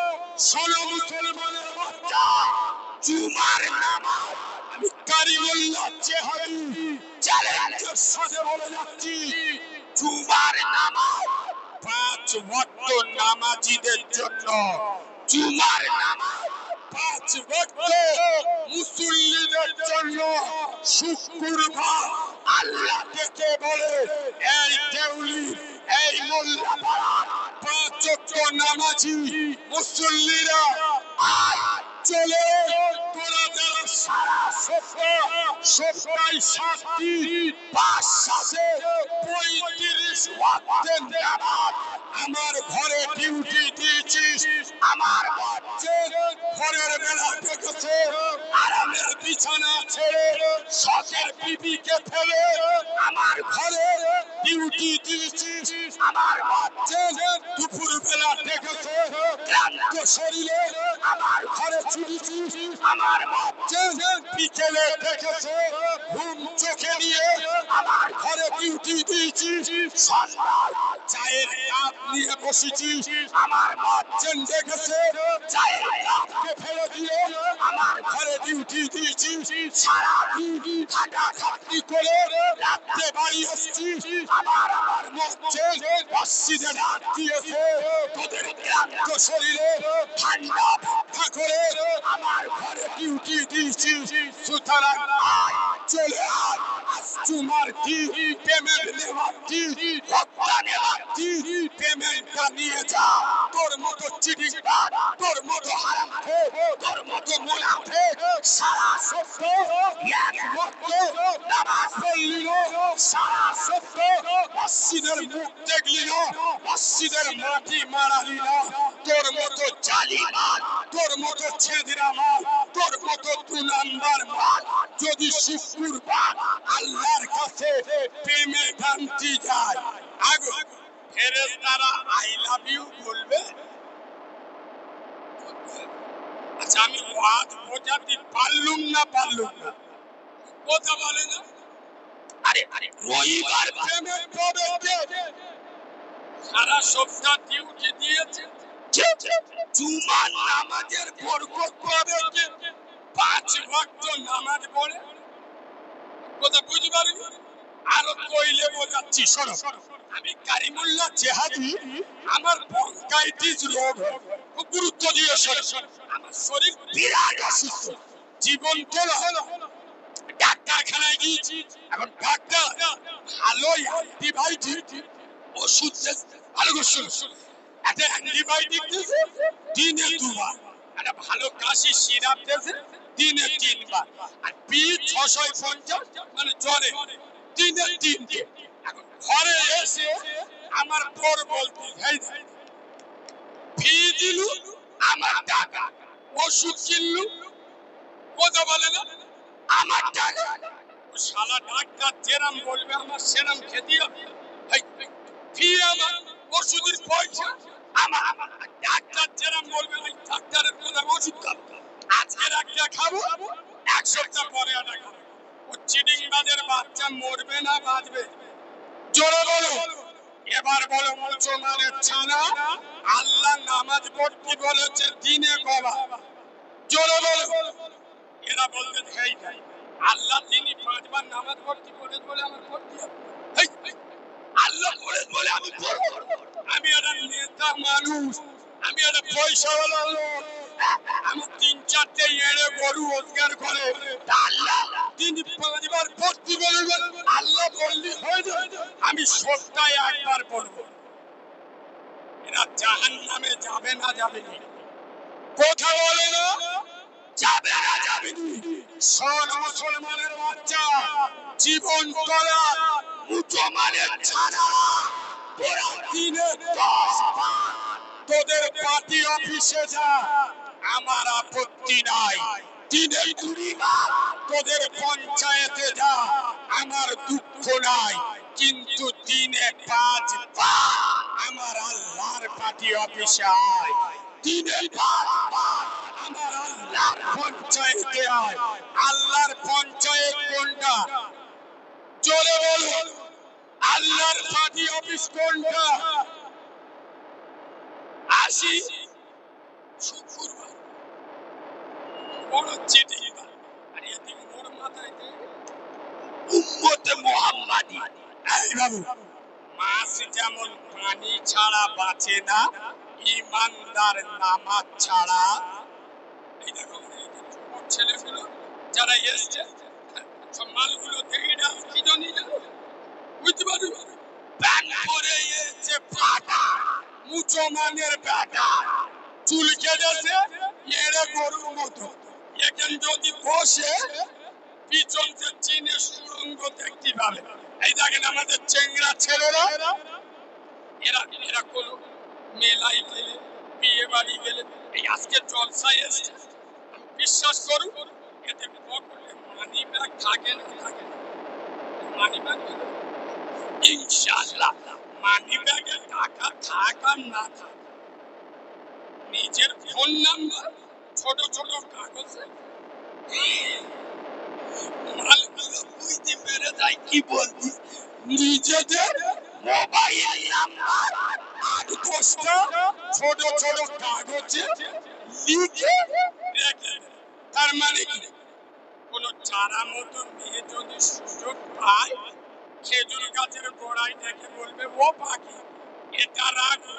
শোনো মুসলমানের বাচ্চা, জুমার নামাজ আমি কারিমুল্লাহ জেহাদি চ্যালেঞ্জের সাথে বলে যাচ্ছি, জুমার নামাজ 5 ওয়াক্ত নামাজীদের জন্য, জুমার নামাজ 5 ওয়াক্ত মুসল্লিদের জন্য। শুক্রবার আল্লাহ ডেকে বলে, এই দেউলি, এই মোল্লা পাড়ার 5 ওয়াক্ত নামাজি মুসল্লিরা আয় চলে, তোরা যারা সারা সপ্তাহে 7 দিন 5 সাথে 35 ওয়াক্তের নামাজ আমার ঘরে ডিউটি দিয়েছিস, আমার বাচ্চা ভোরের বেলা ডেকেছে আরামের বিছানা ছেড়ে শখের বিবিকে ফেলে আমার ঘরে ডিউটি দিয়েছিস। আমার বাচ্চা দুপুর বেলা ডেকেছে ক্লান্ত শরীরে আমার ঘরে ছুটেছিস। আমার বাচ্চা বিকেলে ডেকেছে ঘুম চোখে নিয়ে আমার ঘরে ডিউটি দিয়েছিস। সন্ধ্যা চায়ের কাপ নিয়ে বসেছিস। আমার বাচ্চা ডেকেছে চায়ের কাপকে ফেলে দিয়ে আমার ঘরে ডিউটি দিয়েছিস। সারা দিন খাটাখাটনি করে রাত্রে বাড়ি আসছিস। আমার বাচ্চা মসজিদে ডাক দিয়েছে তোদের ক্লান্ত শরীরে ঠান্ডা ভিক্ষা করে আমার ঘরে ডিউটি দিয়েছিস। সুতরাং চলে আয় তোমার কি পেমেন্ট নেওয়ার কি হত্যা নেওয়ার কি পেমেন্টটা নিয়ে যা। তোর মতো চিটিংবাজ, তোর মতো হারামখোর, তোর মতো মুনাফিক সারা সপ্তাহ এক ওয়াক্ত নামাজ পড়লি না, সারা সপ্তাহ মসজিদের মুখ দেখলি না, মসজিদের মাটি মারালি না। তোর মতো জালিমাল, তোর মতো ছেদরা মাল, তোর মতো দু নাম্বার মাল যদি শুক্রবার আল্লাহর কাছে প্রেমে ভ্রান্তি যায় আগে ফেরেশতারা আই লাভ ইউ বলবে। আচ্ছা আমি ওয়াজ বোঝাতে পারলুম না কথা বলে না। আরে রবিবার প্রেমের কবে সারা সপ্তাহ ডিউটি দিয়েছে জুমার নামাজের বরকত কবে 5 ওয়াক্ত নামাজ পড়ে কথা বুঝতে পারিনি। আরো কইলে বোঝাচ্ছি শোনো। আমি কারিমুল্লাহ জেহাদি আমার ব্রঙ্কাইটিস রোগ খুব গুরুত্ব দিয়ে শোনো। আমার শরীর বিরাট অসুস্থ জীবন চলে হলো ডাক্তারখানায় গিয়েছি। এখন ডাক্তার ভালো অ্যান্টিবায়োটিক ওষুধ ভালো করে শোনো একটা অ্যান্টিবায়োটিক দিয়েছে দিনে 2 বার, একটা ভালো কাশি সিরাপ দিয়েছে দিনে 3 বার, আর পি 650 মানে জ্বরে দিনে 3 দিন। এখন ঘরে এসে আমার পর বলতে ফি দিলু আমার টাকা, ওষুধ কিনলু কথা বলে না আমার টাকা। শালা ডাক্তার যেরাম বলবে আমার সেরাম খেতে হবে। ফি আমার, ওষুধের পয়সা আমার। ডাক্তার যেরাম বলবে ওই ডাক্তারের কথা ওষুধ খাবো। আজকের একটা খাবো, 1 সপ্তাহ পরে একটা খাবো। ও চিটিংবাজের বাচ্চা মরবে না বাঁচবে জোরে বলো। এবার বলো মুসলমানের ছানা আল্লাহ নামাজ পড়তে বলেছে দিনে কবার জোরে বলো। এরা বলতে হেই আল্লাহ তিনি 5 বার নামাজ পড়তে বলে বলে আমার পড়তে হবে। আল্লাহ বলে বলে আমি পড়ব। আমি একটা নেতা মানুষ, আমি একটা পয়সাওয়ালা লোক, আমার 3-4টে এড়ে গরু রোজগার করে আল্লাহ তিনি 5 বার পড়তে বলে আল্লাহ বললি হয়ে যায়। আমি সপ্তাহে 1 বার পড়বো। এরা জাহান্নামে যাবে না যাবে না কথা বলে না যাবে না যাবে না। শোন মুসলমানের বাচ্চা জীবন তোলা মুসলমানের ছাড়া তোরা দিনে 10 বার তোদের পার্টি অফিসে যা আমার আপত্তি নাই। দিনে 20 বার তোদের পঞ্চায়েতে যা আমার দুঃখ নাই। কিন্তু দিনে 5 বার আমার আল্লাহর পার্টি অফিসে আয়। দিনে 5 বার আমার আল্লাহর পঞ্চায়েতে আয়। আল্লাহর পঞ্চায়েত কোনটা জোরে বলো। আল্লাহর পার্টি অফিস কোনটা? আসি শুক্রবার বড় চিঠি আর এদিকে মোর মাথায় উম্মতে মুহাম্মাদি। এই বাবু মাছ যেমন পানি ছাড়া বাঁচে না, ইমানদার নামাজ ছাড়া। এই দেখো ছেলেগুলো যারা এসছে সব মালগুলো দেখে না কি জানি বুঝতে পারি প্যান্ট পরে এসে ফাটা মুসলমানের বেটা চুল কেটেছে এড়ে গরুর মতো। এখানে যদি বসে পিছন যে চীনের সুড়ঙ্গ দেখতে পাবে। এই দেখেন আমাদের চেংড়া ছেলেরা এরা কোনো মেলাই গেলে বিয়ে বাড়ি গেলে এই আজকে জলসায় এসছে বিশ্বাস করুন এতে পকেটে মানি ব্যাগ থাকে না থাকে না মানি ব্যাগ ইনশাআল্লাহ মানি ব্যাগে টাকা থাক আর না থাক নিজের ফোন নাম্বার ছোট ছোট কাগজে মালগুলো বুঝতে পেরে যায় কি বলছি নিজেদের মোবাইল নাম্বার 8-10টা ছোট ছোট কাগজে লিখে রেখে তার মানে কি কোন চারা মতো মেয়ে যদি সুযোগ পায় খেজুর গাছের গোড়ায় ডেকে বলবে ও পাখি এটা রাখো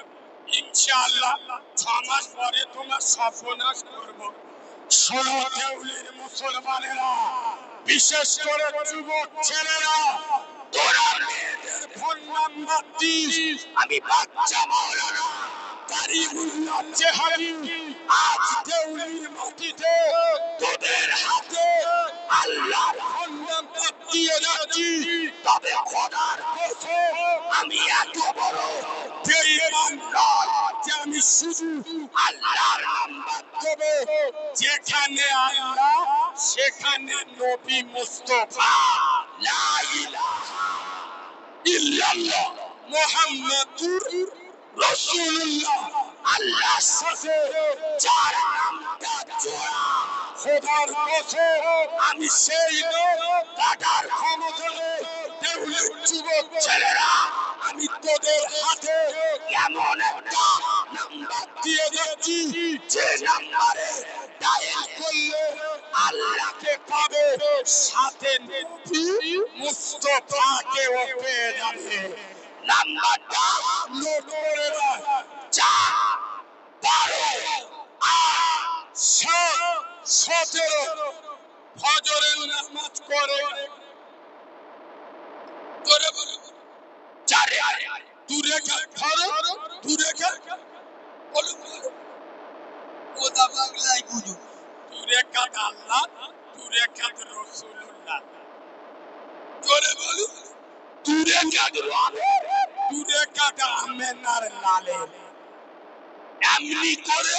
ইনশাআল্লাহ 6 মাস পরে তোমার সর্বনাশ করব শোনো দেউলির মুসলমানেরা বিশেষ করে যুবক ছেলেরা তোরা মেয়েদের ফোন নাম্বার দিস আমি বাচ্চা মাওলানা কারিমুল্লাহ চেহারি আজ দেউলির মাটিতে তোদের হাতে আল্লাহর ফোন নাম্বার দিয়ে যাচ্ছি তবে খোদার কসম আমি এত বড় বেঈমান নয় যে আমি শুধু আল্লাহর নাম্বার দেব যেখানে আল্লাহ সেখানে নবী মুস্তাফা লা ইলাহা ইল্লাল্লাহ মুহাম্মাদুর রাসূলুল্লাহ আল্লাহর সাথে যার নামটা জোড়া খোদার কসম আমি সেই কাটার ক্ষমতা নেই দেউলের যুবক ছেলেরা আমি তোদের হাতে এমন একটা নাম্বার দিয়ে যাচ্ছি যে নাম্বারে ডায়াল করলে আল্লাহকে পাবে সাথে নবী মুস্তাফাকেও পেয়ে যাবে নাম্বারটা নোট করে রাখ 4-12-8-17 ফজরের নামাজ করে করে বলো চারে দূরে খারো দূরে বলো বলো ওদা বাংলায় বুঝো দূরে কাট আল্লাহ দূরে কাট রাসূলুল্লাহ জোরে বলো দূরে কাট দূরে কাট আমেনার লালে এমনি করে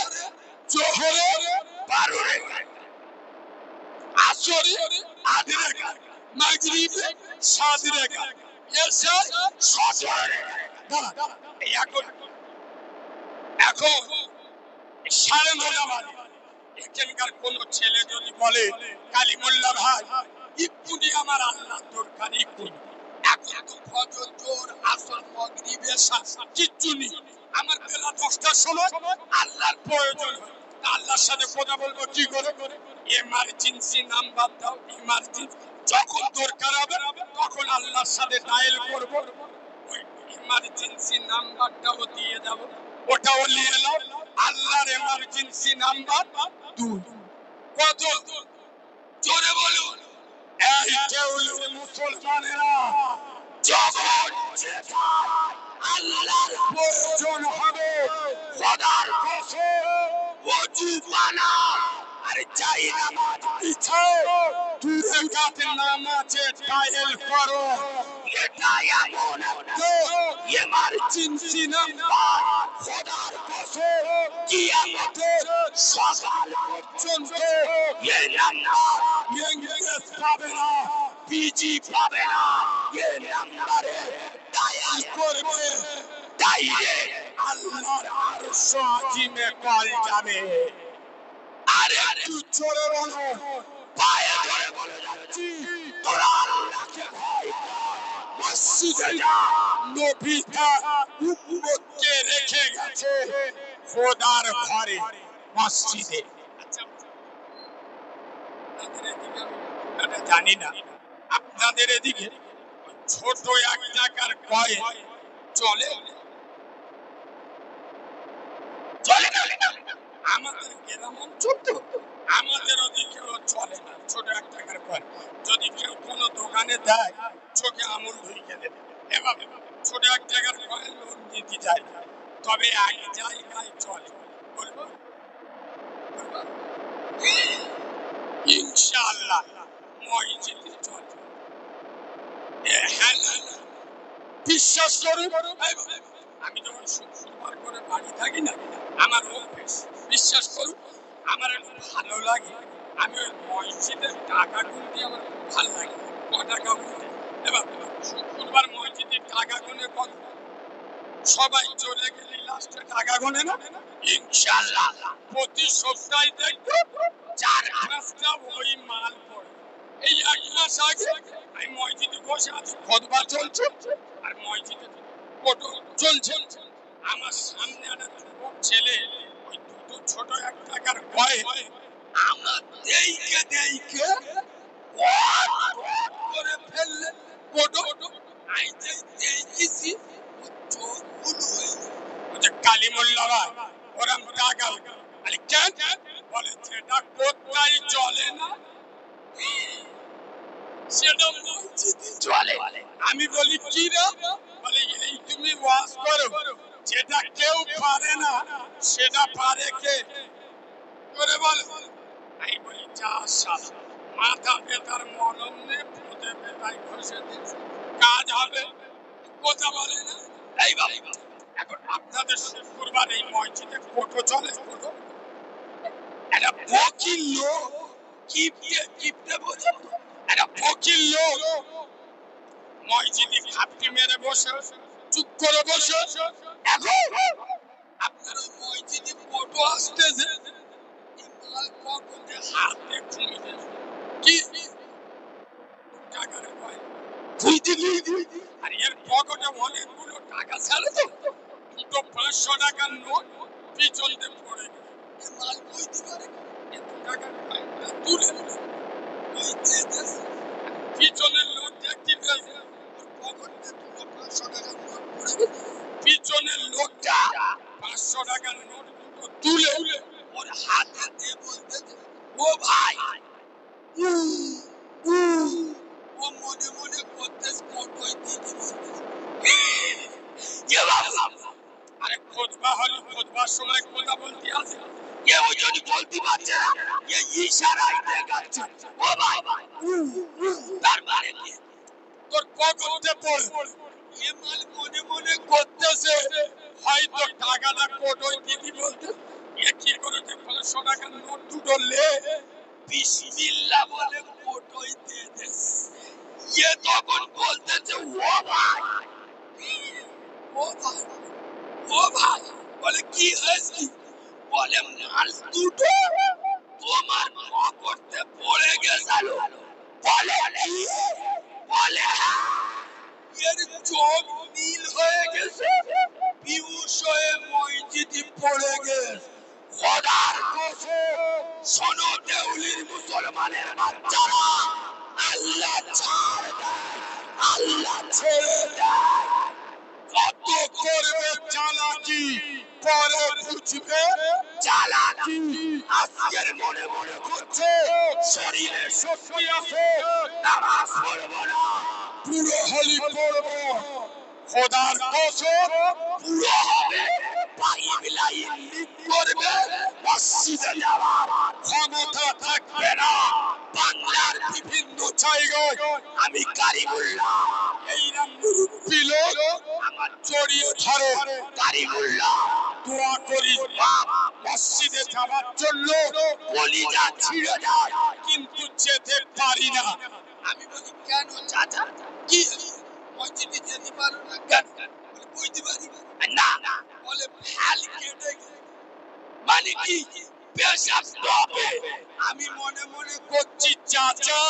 জোহরে 12 রেখাত আসরে আধ রেখাত মাগরিবে 7 রেখাত এশা 17 রেখাত এই এখন 9:30 বাজে এখানকার কোন ছেলে যদি বলে কালিমুল্লাহ ভাই ইকুনি আমার আল্লাহ দরকার ইকুনি এখন ফজর জোহর আসর মাগরিব এশা কিচ্ছু নেই আমার বেলা 10টার সময় আল্লাহর প্রয়োজন হয় আল্লাহর সাথে কথা বলবো কি করে এমার্জেন্সি নাম্বার দাও ইমার্জেন্সি যখন দরকার হবে তখন আল্লাহর সাথে ডায়াল করব ওই ইমার্জেন্সি নাম্বারটাও দিয়ে যাব ওটাও নিয়ে নাও আল্লাহর এমার্জেন্সি নাম্বার 2 কত জোরে বলুন এই দেউলির মুসলমানেরা যখন আল্লাহর প্রয়োজন হবে খোদার কসম ওযু বানাও আর যাই নামাজ পিছাও 2 রাকাত নামাজে ডায়াল করো এটা এমন এমার্জেন্সি নাম্বার খোদার কসম কিয়ামতের সকাল পর্যন্ত এই নাম্বার ইংরেজ পাবে না বিজি পাবে না এই নাম্বারে ডায়াল করবে ডাইরেক্ট আল্লাহর আরশ আজিমে কল যাবে আরে একটু জোরে বলো পায়ে ধরে বলে যাচ্ছি তোরা আল্লাহকে ভয় কর মসজিদে যা নবী তার উম্মতকে রেখে গেছে খোদার ঘরে মসজিদে আচ্ছা আপনাদের জানি না আপনাদের এদিকে ছোট 1 টাকার কয়েন চলে চলে না আমাদের গ্রাম অঞ্চল তো আমাদের ওদিকে চলে না ছোট 1 টাকার কয়েন যদি কেউ কোনো দোকানে দেয় চোখে আঙুল ঢুকিয়ে দেবে এভাবে ছোট 1 টাকার কয়েন লোন দিতে যায় তবে আগে জায়গায় চলে বলবো ইনশাআল্লাহ মসজিদে চলে বিশ্বাস করুন আমি যখন শুক্রবার করে বাড়ি থাকি না আমার অভ্যেস, বিশ্বাস করুন আমার একটু ভালো লাগে। আমি ওই মসজিদের টাকা গুনতে আমার খুব ভালো লাগে। ক টাকা গুনতে, এবার শুক্রবার মসজিদে টাকা গুনে কত, সবাই চলে গেলে লাস্টে টাকা গুনে না, ইনশাআল্লাহ প্রতি সপ্তাহে দেখবো 4-5টা ওই মাল পড়ে। এই 1 মাস আগে আমি মসজিদে বসে আছি, খুতবা চলছে আর মসজিদে ফটো চলছে। আমার সামনে একটা যুবক ছেলে, ওই দুটো ছোট 1 টাকার ভয়ে আমার দেইকে করে ফেললে ফটো। আই দেইছি ও চোখ ফুল হয়ে গেল। ও যে কালিমুল্লাহ ভাই ওরম টাকা আরে কেন বলে যেটা কোথায় চলে না সেটা মসজিদে চলে। আমি বলি কি রে, বলে এই তুমি ওয়াজ করো, যেটা কেউ পারে না সেটা পারে কে করে বল। আমি বলি যা শালা, মাথা বেতার মলম নে ফুটে বেতায় ঘষে দিস, কাজ হবে। কথা বলে না। এই বাবা এখন আপনাদের শুক্রবার এই মসজিদে ফটো চলে, ফটো একটা ফকির লোক কিপটে বোঝে, একটা ফকির লোক মসজিদে খাপটি মেরে বসে, চুপ করে বসে। এখন আপনার ওই মসজিদে ফটো আসতেছে, মাল পকেটে হাতে খুঁজে কি টাকার কয় তুই দিলি, আর এর পকেটে অনেকগুলো টাকা ছিল তো, দুটো 500 টাকার নোট পিছন দিয়ে পড়ে গেল। এ মাল কইতে পারে এত টাকার কয় তুলে ওই দিয়ে পিছনের লোক দেখতে পেয়েছে, ওর পকেটে দুটো 500 টাকার নোট পড়ে গেল। পিছনের লোকটা 500 টাকার নোট দুটো তুলে ওর হাতে দিয়ে বলতেছে ও ভাই, ও মনে মনে করতেছে ফটোই দিদি বলতেছে। আরে খুতবা হলো, খুতবার সময় কথা বলতে আছে, কেউ যদি বলতে পারছে না, এ ইশারায় দেখাচ্ছে ও ভাই, তার মানে কি তোর পকেটে পড়ে। এ মাল মনে মনে করতেছে হয়তো টাকাটা কোটোই দিদি বলতে, এ কি করেছে 500 টাকার নোট দুটো লে বিসমিল্লাহ বলে কোটোই দিয়ে দেস। এ তখন বলতেছে ও ভাই, ও ভাই, ও ভাই, বলে কি হয়েছে, বলে মাল দুটো তোমার পকেটে পড়ে গেছিল। বলে কি, বলে এর চোখ নীল হয়ে গেছে, বিহুশ হয়ে মসজিদে পড়ে গেছে। খোদার কসম, শোনো দেউলির মুসলমানের বাচ্চারা, আল্লাহ ছাড় দেয়, আল্লাহ ছেড়ে দেয়। কত করবে চালাকি, পরে বুঝবে চালাকি। আজকের মনে মনে করছে শরীরে শক্তি আছে, নামাজ পড়বো না, পুরো হলি পড়বো। খোদার কসম পুরো হবে, পাইপ লাইন লিক করবে, মসজিদে যাওয়ার ক্ষমতা থাকবে না। বাংলার বিভিন্ন জায়গায় আমি কারিমুল্লাহ এইরকম মুরব্বি লোক আমার জড়িয়ে ধরে, কারিমুল্লাহ দোয়া করি বাপ মসজিদে যাওয়ার জন্য, কলিজা ছিঁড়ে যায় কিন্তু যেতে পারি না। আমি বলি কেন চাচা, কি মসজিদে যেতে পারো না কেন, বলে বুঝতে পারি না, বলে ফ্যাল কেটে গেছে। মানে কি পেশাব হবে। আমি মনে মনে করছি চাচা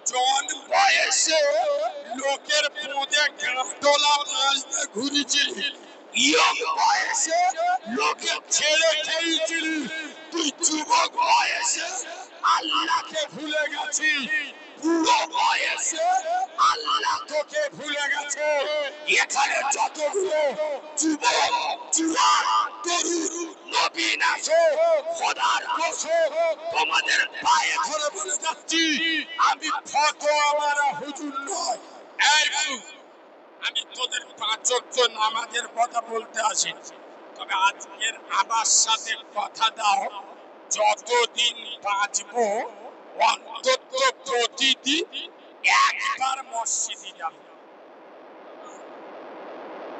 জন বয়সে লোকের পদে গাঁটলা মাছতে ঘুরেছিলি, ইয়ং বয়সে লোকে ছেড়ে খেয়েছিলি, তুই যুবক বয়সে আল্লাহকে ভুলে গেছি, বুড়ো বয়সে আল্লাহ তোকে ভুলে গেছে। এখানে যতগুলো যুবক জুয়ান তরুণ নবীন আছে, খোদার কসম তোমাদের পায়ে ধরে বলে যাচ্ছি, আমি ফতোয়া মারা হুজুর নয়। এই বাবু, আমি তোদের 5 ওয়াক্ত নামাজের কথা বলতে আসি, তবে আজকের আমার সাথে কথা দাও, যতদিন বাঁচবো অন্তত প্রতিদিন একবার মসজিদে যাব।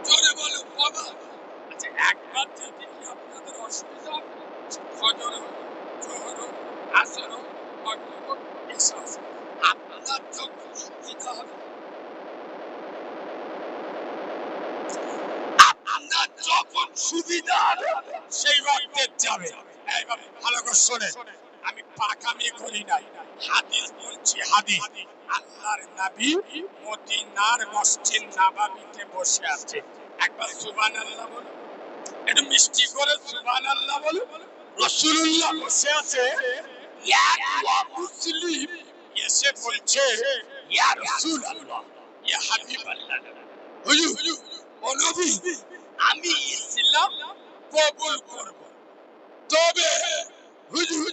জোরে বলো বাবা। আচ্ছা একবার যদি কি আপনাদের অসুবিধা হবে? ফজর হোক, জোহর হোক, আসর হোক, মাগরিব হোক, এশা হোক, আপনার যখন সুবিধা হবে আপনার যখন সুবিধা হবে সেই ওয়াক্তে যাবে। এইভাবে ভালো করে শোনে, আমি পাকামি করি নাই, হাদিস বলছি হাদিস। আল্লাহর নবী মদিনার মসজিদ নববীতে বসে আছে, একবার সুবহানাল্লাহ বলো, একটু মিষ্টি করে সুবহানাল্লাহ বলো। রাসূলুল্লাহ বসে আছে, এক মুসলিম এসে বলছে, ইয়া রাসূলুল্লাহ, ইয়া হাবিবাল্লাহ, হুজুর ও নবী, আমি ইসলাম কবুল করব, তবে হুজুর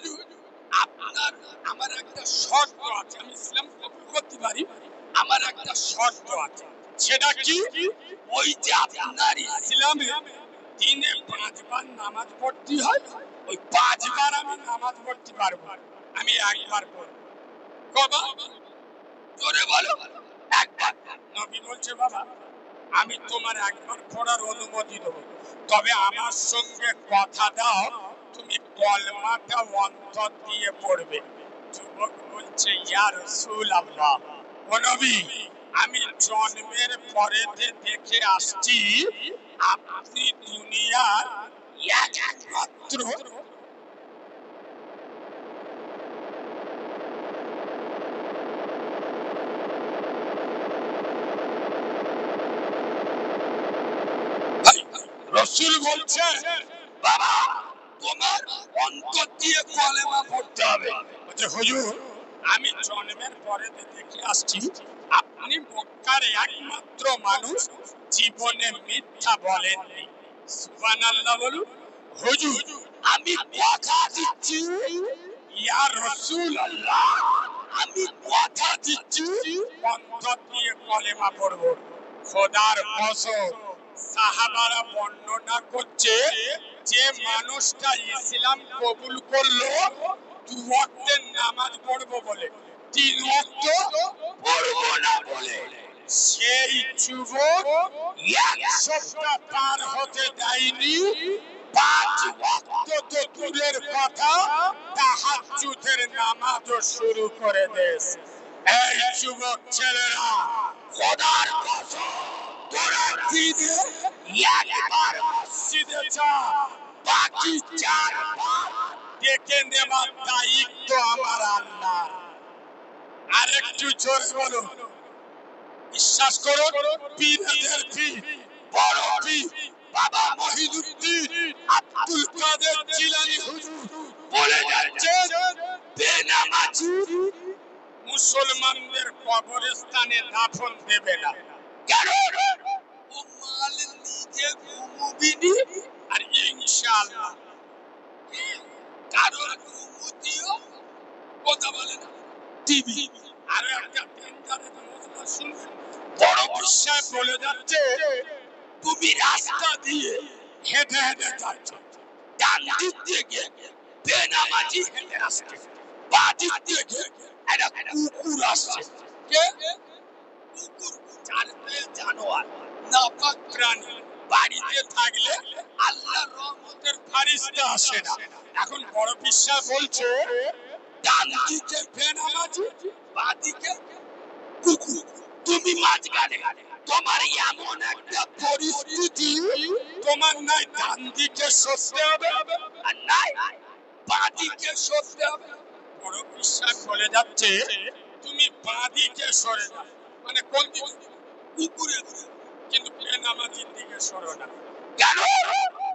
আপনার আমার একটা শর্ত আছে। আমি ইসলাম কবুল করতে পারি, আমার একটা শর্ত আছে। সেটা কি? ওই যে আপনার ইসলামে দিনে 5 বার নামাজ পড়তে হয়, ওই 5 বার আমি নামাজ পড়তে পারবো, আমি একবার পড়ব। কবার? জোরে বলো। একবার। নবী বলছে, বাবা আমি তোমার একবার পড়ার অনুমতি দেবো, তবে আমার সঙ্গে কথা দাও তুমি কলমাটা অন্তর দিয়ে পড়বে। যুবক বলছে, ইয়া রাসূলুল্লাহ, ও নবী, আমি জন্মের পরেতে দেখে আসছি আপনি দুনিয়ার একমাত্র রাসূল বলছে, বাবা তোমার অন্তর দিয়ে কলেমা পড়তে হবে। বলছে, হুজুর আমি জন্মের পরে দেখে আসছি আপনি মক্কার একমাত্র মানুষ জীবনে মিথ্যা বলেননি। সুবহানাল্লাহ বলুন। হুজুর আমি কথা দিচ্ছি, ইয়া রাসূলুল্লাহ, আমি কথা দিচ্ছি অন্তর দিয়ে কলেমা পড়ব। খোদার কসম, সাহাবারা বর্ণনা করছে যে মানুষটা ইসলাম কবুল করলো 2 ওয়াক্তের নামাজ পড়বো বলে, 3 ওয়াক্ত পড়বো না বলে, সেই যুবক 1 সপ্তাহ পার হতে দেয়নি 5 ওয়াক্ত তো দূরের কথা, তাহাজ্জুদের নামাজও শুরু করে দিয়েছে। এই যুবক ছেলেরা, খোদার কসম, তোরা দিনে একবার মসজিদে যা, বাকি 4 বার ডেকে নেবার দায়িত্ব আমার আল্লাহ। আরেকটু জোরে বলো, বিশ্বাস করো, পীরদের পীর, বড় পীর বাবা মহিউদ্দিন আব্দুল কাদের জিলানী হুজুর বলে যাচ্ছেন, বেনামাজি মুসলমানদের কবরস্থানে দাফন দেবে না। কেন? ও মাল নিজে ঘুমুবিনি, আর ইনশাআল্লাহ কারোর ঘুমুতিও কথা বলে না। টিভি আর একটা টেন্ডারের মশলা শুনবেন, বড় বিশ্বাস বলে যাচ্ছে, তুমি রাস্তা দিয়ে হেঁটে হেঁটে যাচ্ছ, ডান দিক থেকে বেনামাজি হেঁটে আসছে, বাঁ দিক থেকে একটা কুকুর আসছে। কে? কুকুর, চার পায়ে জানোয়ার, নাপাক প্রাণী, বাড়িতে থাকলে আল্লাহর রহমতের ফারিস্তা আসে না। এখন বড় বিশ্বাস বলছে, ডান দিকে বেনামাজি, বাঁ দিকে কুকুর, তুমি মাঝখানে। তোমার এমন একটা পরিস্থিতি, তোমার নাই ডান দিকে সরতে হবে আর নাই বাঁ দিকে সরতে হবে। বড় বিশ্বাস বলে যাচ্ছে, তুমি বাঁ দিকে সরে যাও, মানে কোন দিকে? কুকুরের দিকে, কিন্তু বেনামাজির দিকে সরো না। কেন?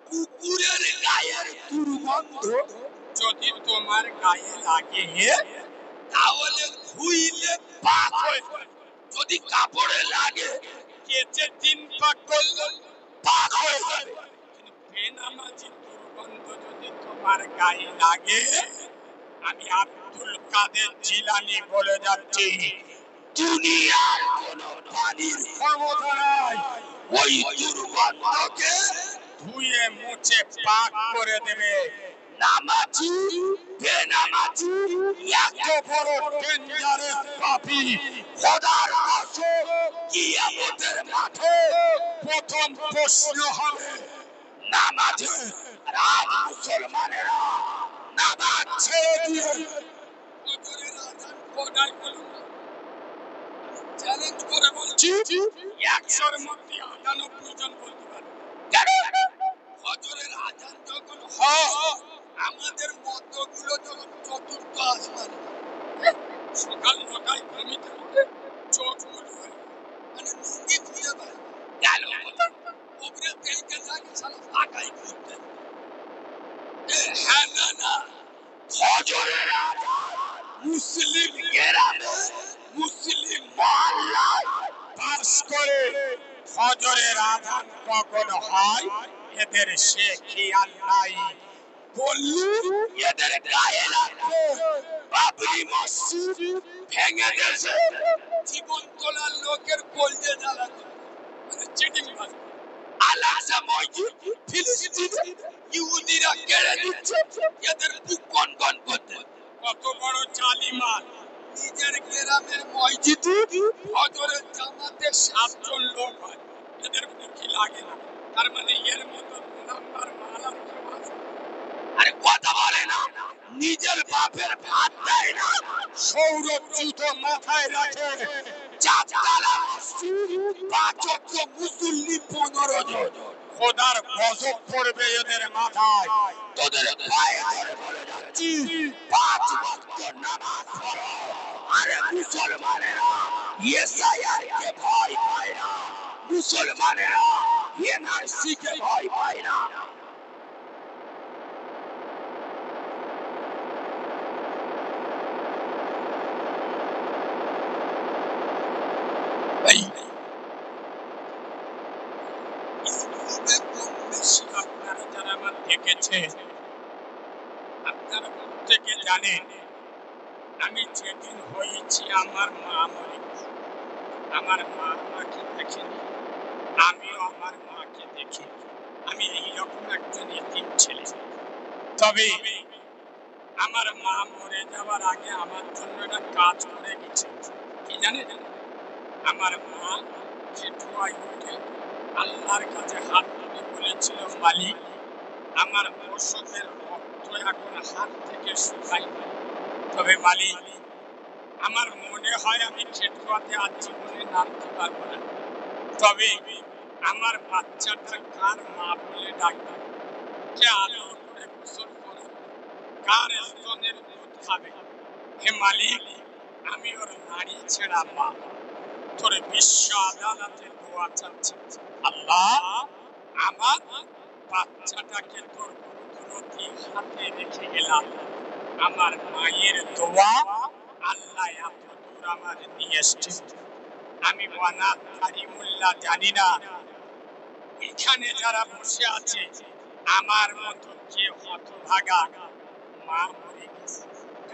কুকুরের গায়ের দুর্গন্ধ যদি তোমার গায়ে লাগে তাহলে ধুইলে পাক হয়ে যাবে, যদি কাপড়ে লাগে কেচে 3 পাক করলে পাক হয়ে যাবে। কিন্তু বেনামাজির দুর্গন্ধ যদি তোমার গায়ে লাগে, আমি আব্দুল কাদের জিলানী বলে যাচ্ছি, দুনিয়ার কোনো পানির ক্ষমতা নাই ওই দুর্গন্ধকে ধুয়ে মুছে পাক করে দেবে। নামাজি বেনামাজি এত বড় ডেঞ্জারাস পাপী, খোদার কসম কিয়ামতের মাঠে প্রথম প্রশ্ন হবে, নামাজে রাত মুসলমানেরা নামাজ ছেড়ে দিয়ে ফজরের আযান পড়াই বলুন চ্যালেঞ্জ করে বলছি 100 এর মধ্যে 98 জন বলতে পারে কেন ফজরের আযান যখন হয় আমাদের মতগুলো যখন চতুর্থ আসমান সকাল 9টায় ঘুমিতে উঠে চোখ মুড়ে মানে লুঙ্গি খুঁজে পায় গেল উপরে দেখতে থাকে সারা ফাঁকাই ঘুরতে হ্যাঁ না ফজরের আযান মুসলিম গ্রামে মুসলিম মহল্লায় পাস করে ফজরের আযান কখন হয় এদের সে খেয়াল নাই বললু এদের গায়ে লাগবে বাবরি মসজিদ ভেঙে গেছে জীবন তোলার লোকের কলজে জ্বালাতে মানে চিটিং বাজ আল-আকসা মসজিদ ফিলিস্তিনে ইহুদিরা কেড়ে দিচ্ছে এদের বুক কনকন করতে কত বড় জালিমান নিজের গ্রামের মসজিদে ফজরের জামাতে 7 জন লোক হয় এদের বুকি লাগে না তার মানে এর মতো নাম্বার মালার কেউ আছে আরে কথা বলে না নিজের বাপের ভাত দেয় না সৌরভ জুতো মাথায় রাখে চারতলা মসজিদ 5 ওয়াক্ত মুসল্লি 15 জন খোদার গজব পড়বে এদের মাথায় তোদের পায়ে ধরে বলে যাচ্ছি 5 ওয়াক্ত নামাজ পড়ো আরে মুসলমানেরা এসআইআর কে ভয় পায় না মুসলমানেরা এনআরসি কে ভয় পায় না আপনারা যারা আমার দেখেছে আপনারা প্রত্যেকে জানেন আমি যেদিন হয়েছি আমার মা মরে আমার মা আমাকে দেখেনি আমিও আমার মাকে দেখি আমি এইরকম একজন এতিম ছেলে তবে আমার মা মরে যাওয়ার আগে আমার জন্য একটা কাজ করে গেছে কি জানেন আমার মা খেটুয়ায় উঠে আল্লাহর কাছে হাত তুলে বলেছিল মালিক আমার প্রসবের রক্ত এখন হাত থেকে শুকায় না তবে মালিক আমার মনে হয় আমি খেটুয়াতে আজ জীবনে নামতে পারবো না তবে আমার বাচ্চাটা কার মা বলে ডাকবে কে আদর করে গোসল করে কার স্তনের দুধ খাবে হে মালিক আমি ওর নারী ছেড়া মা তোর বিশ্ব আদালতে দোয়া চাচ্ছি আল্লাহ আমার বাচ্চাটাকে তোর কুদরতি হাতে রেখে গেলাম আমার মায়ের দোয়া আল্লাহ এত দূর আমার নিয়ে এসছে আমি ওয়ানাত কারিমুল্লাহ জানি না এখানে যারা বসে আছে আমার মতো কে হতভাগা মা মরে গেছে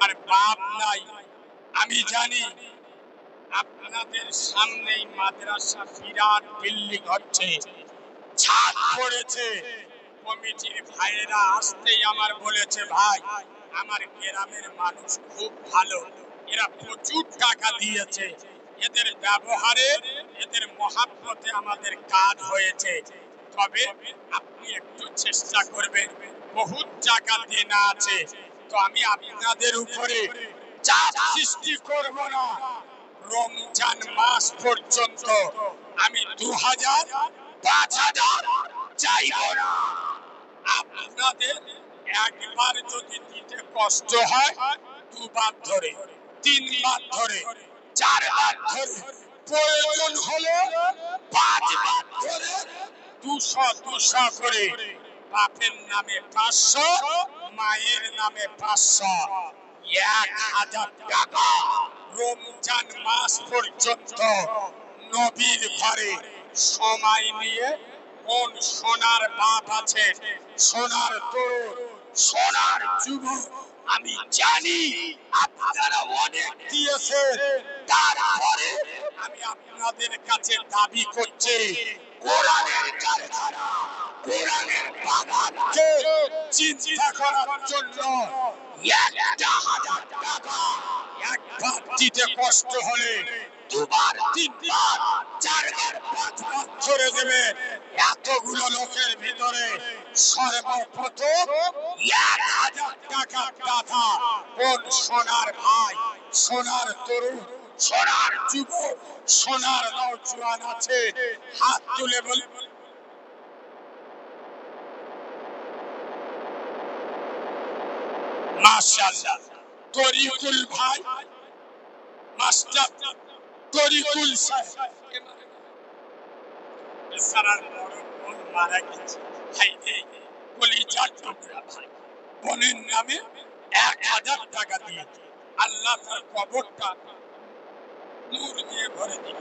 আর বাপ নাই আমি জানি আপনাদের সামনেই মাদ্রাসা বিরাট বিল্ডিং হচ্ছে ছাদ পড়েছে কমিটির ভাইয়েরা আসতেই আমার বলেছে ভাই আমার গ্রামের মানুষ খুব ভালো এরা প্রচুর টাকা দিয়েছে এদের ব্যবহারে এদের মহাব্বতে আমাদের কাজ হয়েছে তবে আপনি একটু চেষ্টা করবেন বহুত টাকা দেনা আছে তো আমি আপনাদের উপরে চাপ সৃষ্টি করব না রমজান মাস পর্যন্ত আমি 2000 5000 চাইব না আপনাদের একবার যদি দিতে কষ্ট হয় 2 বার ধরে 3 বার ধরে 4 বার ধরে প্রয়োজন হলে 5 বার ধরে 200 করে বাপের নামে 500 মায়ের নামে 500 1000 টাকা রমজান মাস পর্যন্ত নবীর ঘরে সময় নিয়ে কোন সোনার বাপ আছে সোনার তরুণ সোনার যুবক আমি জানি আপনারা অনেক দিয়েছে তারপরে আমি আপনাদের কাছে দাবি করছি কোরআনের কারখানা কোরআনের বাগানকে চিন্তা করার জন্য 1000 টাকা একবার দিতে কষ্ট হলে দুবার, তিনবার, চারবার, পাঁচবার করে দেবে। এতগুলো লোকের ভিতরে সর্বপ্রথম 1000 টাকা দাতা কোন সোনার ভাই, সোনার তরুণ, সোনার যুবক, সোনার নওজোয়ান আছে? হাত তুলে বলে। মাশাআল্লাহ। তরিকুল ভাই, মাস্টার তরিকুল সাহেব বেচারার বড় বোন মারা গেছে। ভাই এই কলিজার টুকরা ভাই, বোনের নামে 1000 টাকা দিয়েছে। আল্লাহ তার কবরটা নূর দিয়ে ভরে দিল।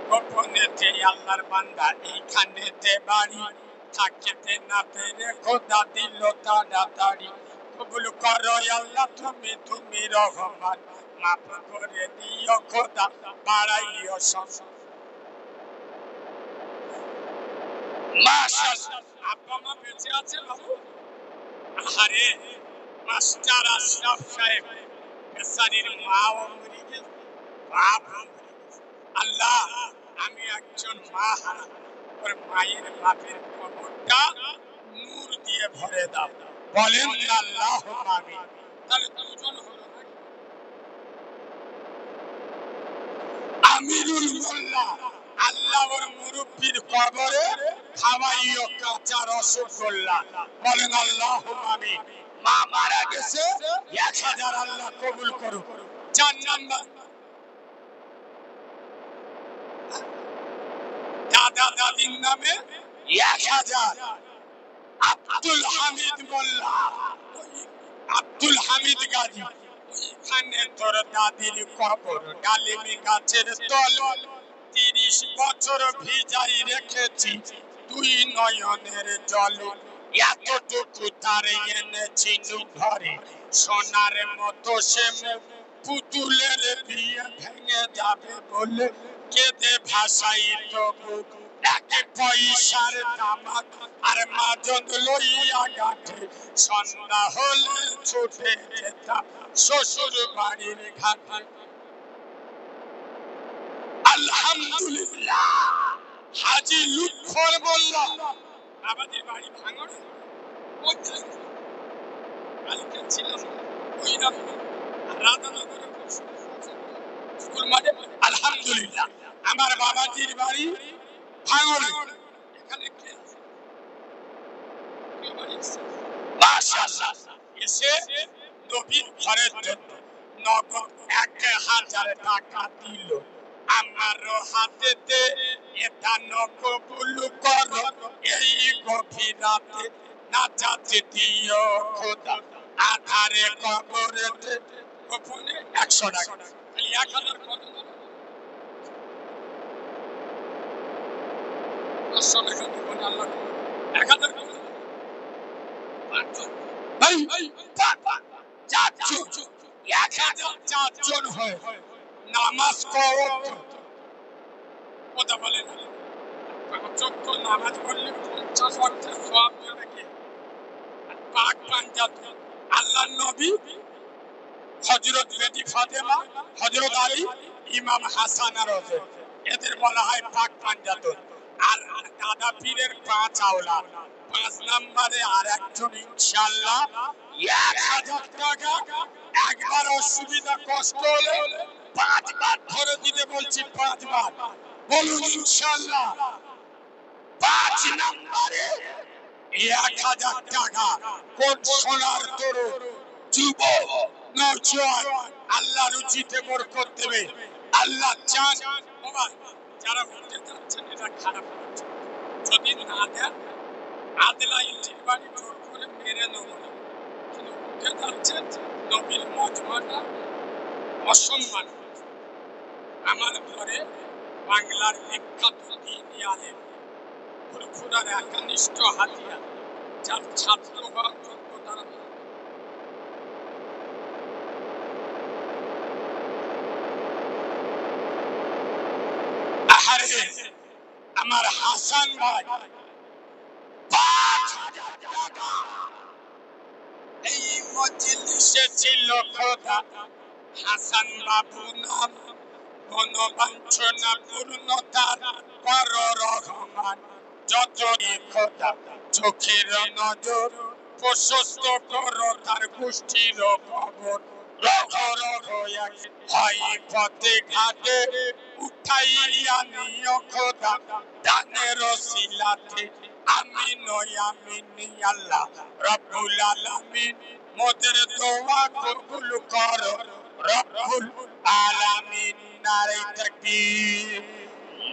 গোপনেতে আল্লাহর বান্দা এইখানেতে বাড়ি, থাকতে না পেরে খোদা দিল তাড়াতাড়ি। কবুল করো আল্লাহ তুমি, তুমি রহমান, মাফ করে দিও খোদা, বাড়াইও সংসার। মাশাআল্লাহ। আব্বা মা বেঁচে আছে বাবু? আরে মাস্টার আশরাফ সাহেব বেচারির মাও মরে গেছে, বাপও মরে গেছে। আল্লাহ আমি একজন মা হারা, ওর মায়ের বাপের কবরটা নূর দিয়ে ভরে দাও। বলেন আল্লাহুম্মা আমিন। তাহলে দুজন হলো নাকি? আমিরুল মোল্লা আল্লাহ ওর মুরব্বির কবরে খাওয়াইও কাঁচা রসগোল্লা। বলেন আল্লাহুম্মা আমিন। মা মারা গেছে 1000, আল্লাহ কবুল করুক। 4 নাম্বার দাদা দাদির নামে 1000। আব্দুল হামিদ মোল্লা, আব্দুল হামিদ গাজী, ওইখানে তোর দাদির কবর, ডালিমি গাছের তল, 30 বছর ভিজাই রেখেছি তুই নয়নের জল। এতটুকু তার এনেছি ঘরে, সোনার মতো সে পুতুলের বিয়ে ভেঙে যাবে বলে কেঁদে ভাসাই তবু এক পয়সার তামাক আর মাজন লইয়া গাঠে। সন্ধ্যা হলে ছুটে যেতাম শ্বশুর বাড়ির ঘাটে। আলহামদুলিল্লাহ। হাজী লুৎফর মোল্লা, আমাদের বাড়ি ভাঙড়ে, কালকে ছিলাম ওই রাধানগরে স্কুল মাঠে। আলহামদুলিল্লাহ। আমার বাবাজির বাড়ি ভাঙড়ে। এখানে কে আছে? কে বাড়ি আছে? মাশাআল্লাহ। এসে নবীর ঘরের জন্য নগদ 1000 টাকা দিল। আমার হাতেতে এটা কবুল কর, এই গভীর রাতে নাজাত দিও খোদা, আধারে কবরেতে গোপনে 100 টাকা। 1000 কত? 500 টাকা দিব না আল্লাহ। 1000 কত? 500। ভাই 4 জন হয় নামাজ পড়ো। কথা বলে না 5 তো নামাজ পড়লে 50 ওয়াক্তের সওয়াব দেবে কে? পাক পাঞ্জাব আল্লাহর নবী, হযরত বেটি ফাতেমা, হযরত আলী, ইমাম হাসান আর হোসেন, এদের বলা হয় পাক পাঞ্জাব। আর দাদা পীরের 5 আওলাদ। 5 নম্বরে আর একজন ইনশাআল্লাহ 1000 টাকা। একবার অসুবিধা কষ্ট হলে 5 বার ধরে দিতে বলছি, 5 বার বলুন ইনশাআল্লাহ। 5 নম্বরে 1000 টাকা কোন সোনার তরুণ, যুবক, নওজোয়ান আল্লাহ রুজিতে বরকত দেবে। আল্লাহ চান বাবা যারা উঠে যাচ্ছেন এটা খারাপ হচ্ছে, যদি না দেন আদলা ইঞ্জির বাড়ি জোর করে মেরে নেব না, কিন্তু উঠে যাচ্ছেন নবীর মজমাটা অসম্মান। আমার ঘরে বাংলার বিখ্যাত দ্বীনি আলেম ফুরফুরার একনিষ্ঠ হাতিয়া, যার ছাত্র হওয়ার যোগ্যতা আমার হাসান ভাই 5000 টাকা এই মজলিসে ছিল খোদা। হাসান বাবু নাম মনোবাঞ্ছনা পূর্ণতার কর রহমান, যতই খোদা চোখের নজর প্রশস্ত করো তার গোষ্ঠীর খবর। রঘ রঘ হয় পথে ঘাটে উঠাইয়া নিও খোদা দানের শিলাতে। আমিন আমিন আল্লাহ রব্বুল আলামিন মোদের দোয়া কবুল করো রব্বুল আলামিন। নারে তাকবীর,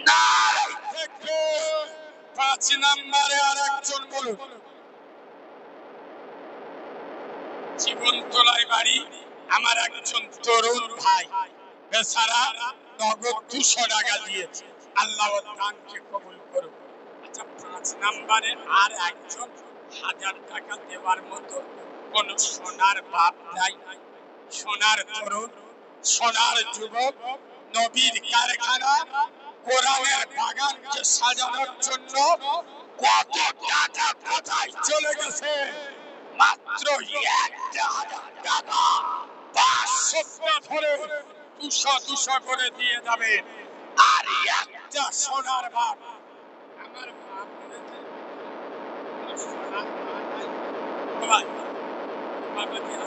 নারে তাকবীর। 5 নম্বরে আরেকজন বলুন। জীবনতলায় বাড়ি, আমার একজন তরুণ ভাই বেচারা নগদ 200 টাকা দিয়েছে, আল্লাহ দানকে কবুল করুন। আচ্ছা, 5 নম্বরে আর একজন 1000 টাকা দেওয়ার মতো কোন সোনার বাপ নাই? সোনার তরুণ, সোনার যুবক, নবীর কারখানা, কোরআনের বাগানকে সাজানোর জন্য কত টাকা কোথায় চলে গেছে? মাত্র 1000 টাকা 5 সপ্তাহ ধরে 200 করে দিয়ে যাবে। আর একটা সোনার বাপ, আমার মা বলেছে সোনার মা নাই ভাই, বাবা দিয়া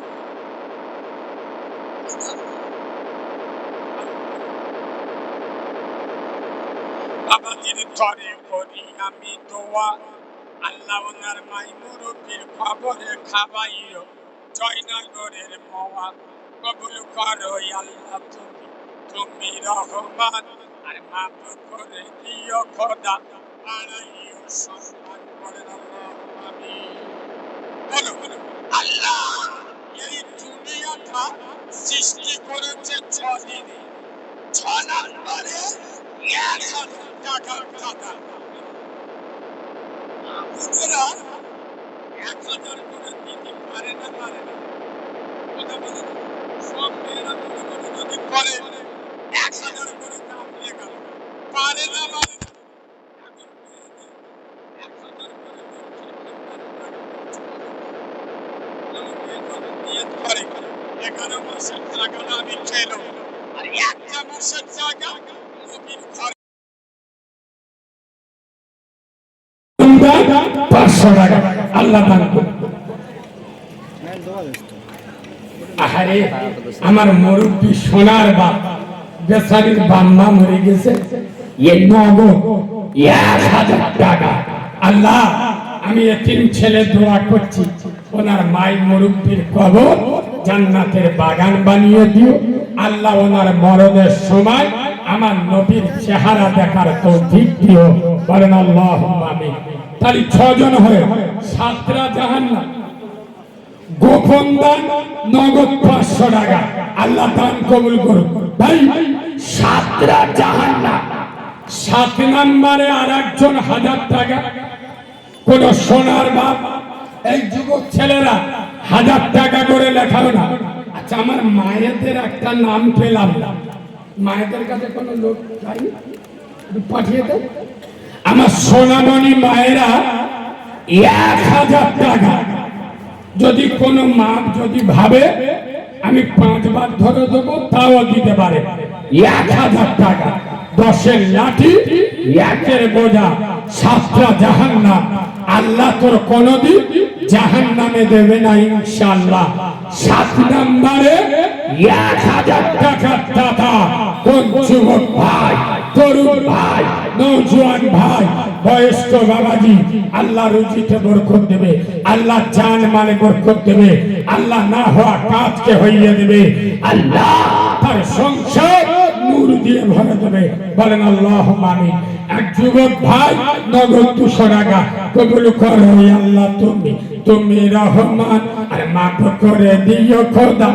বাবাজির তরে করি আমি দোয়া, আল্লাহ ওনার মাই মুরব্বির খবরে খাবাইও জয়নগরের মোয়া। কবুল করো আল্লাহ তুমি, তুমি রহমান, আর মাফ করে দিও খোদা বাড়াইও সম্মান। করেন আল্লাহুম্মা আমিন। বলো আল্লাহ এই দুনিয়াটা সৃষ্টি করেছে 6 দিনে। 6 নম্বরে 1000 টাকার টাকা। আপনারা 1000 করে দিতে পারে না, পারে না? কথা বলেন। সব মেয়েরা মনে করে যদি করে 1000 করে দাম নিয়ে গেল, পারে না, পারে না। এখন মেয়েদের 1000 করে লক্ষ্মীর ভান্ডারে নিয়ত করে 11 মাসের টাকাটা আমি খেয়ে নেব, আর একটা মাসের টাকা নবীর ঘরে 500 টাকা আল্লাহ দান করুন। আহারে আমার মুরব্বী সোনার বাপ, বেচারির বাম্মা মরে গেছে, এই নগদ 1000 টাকা। আল্লাহ আমি এতিম ছেলে দোয়া করছি, ওনার মাই মুরব্বীর কবর জান্নাতের বাগান বানিয়ে দিও আল্লাহ। ওনার মরণের সময় আমার নবীর চেহারা দেখার তৌফিক দিও। বলেন আল্লাহুম্মা আমিন। তাহলে 6 জন হয়ে 7টা জাহান্নাম। গোপন দান নগদ 500 টাকা, আল্লাহ দান কবুল করুন। ভাই 7টা জাহান্নাম। 7 নম্বরে আর একজন 1000 টাকা। কোন সোনার বাপ, এই যুবক ছেলেরা 1000 টাকা করে লেখাও না। আচ্ছা, আমার মায়েদের একটা নাম পেলাম না, মায়েদের কাছে কোনো লোক যায়নি, পাঠিয়ে দেন। আমার সোনামণি মায়েরা 1000 টাকা। যদি কোনো মা যদি ভাবে আমি 5 বার ধরে দেবো, তাও দিতে পারে। 1000 টাকা, 10-এর লাঠি, 1-এর বোঝা, 7টা জাহান্নাম। আল্লাহ তোর কোনদিন জাহান্নামে দেবে না ইনশাআল্লাহ। 7 নম্বরে 1000 টাকার টাকা। কোন যুবক ভাই, তরুণ ভাই, নওজোয়ান ভাই, বয়স্ক বাবাজি, আল্লাহ রুজিতে বরকত দেবে, আল্লাহ জান মালে বরকত দেবে, আল্লাহ না হওয়া কাজকে হইয়ে দেবে, আল্লাহ তার সংসার নূর দিয়ে ভরে দেবে। বলেন আল্লাহুম্মা আমিন। এক যুবক ভাই নগদ 200 টাকা কবুল করো আল্লাহ, তুমি রহমান, আর মাফ করে দিও খোদা।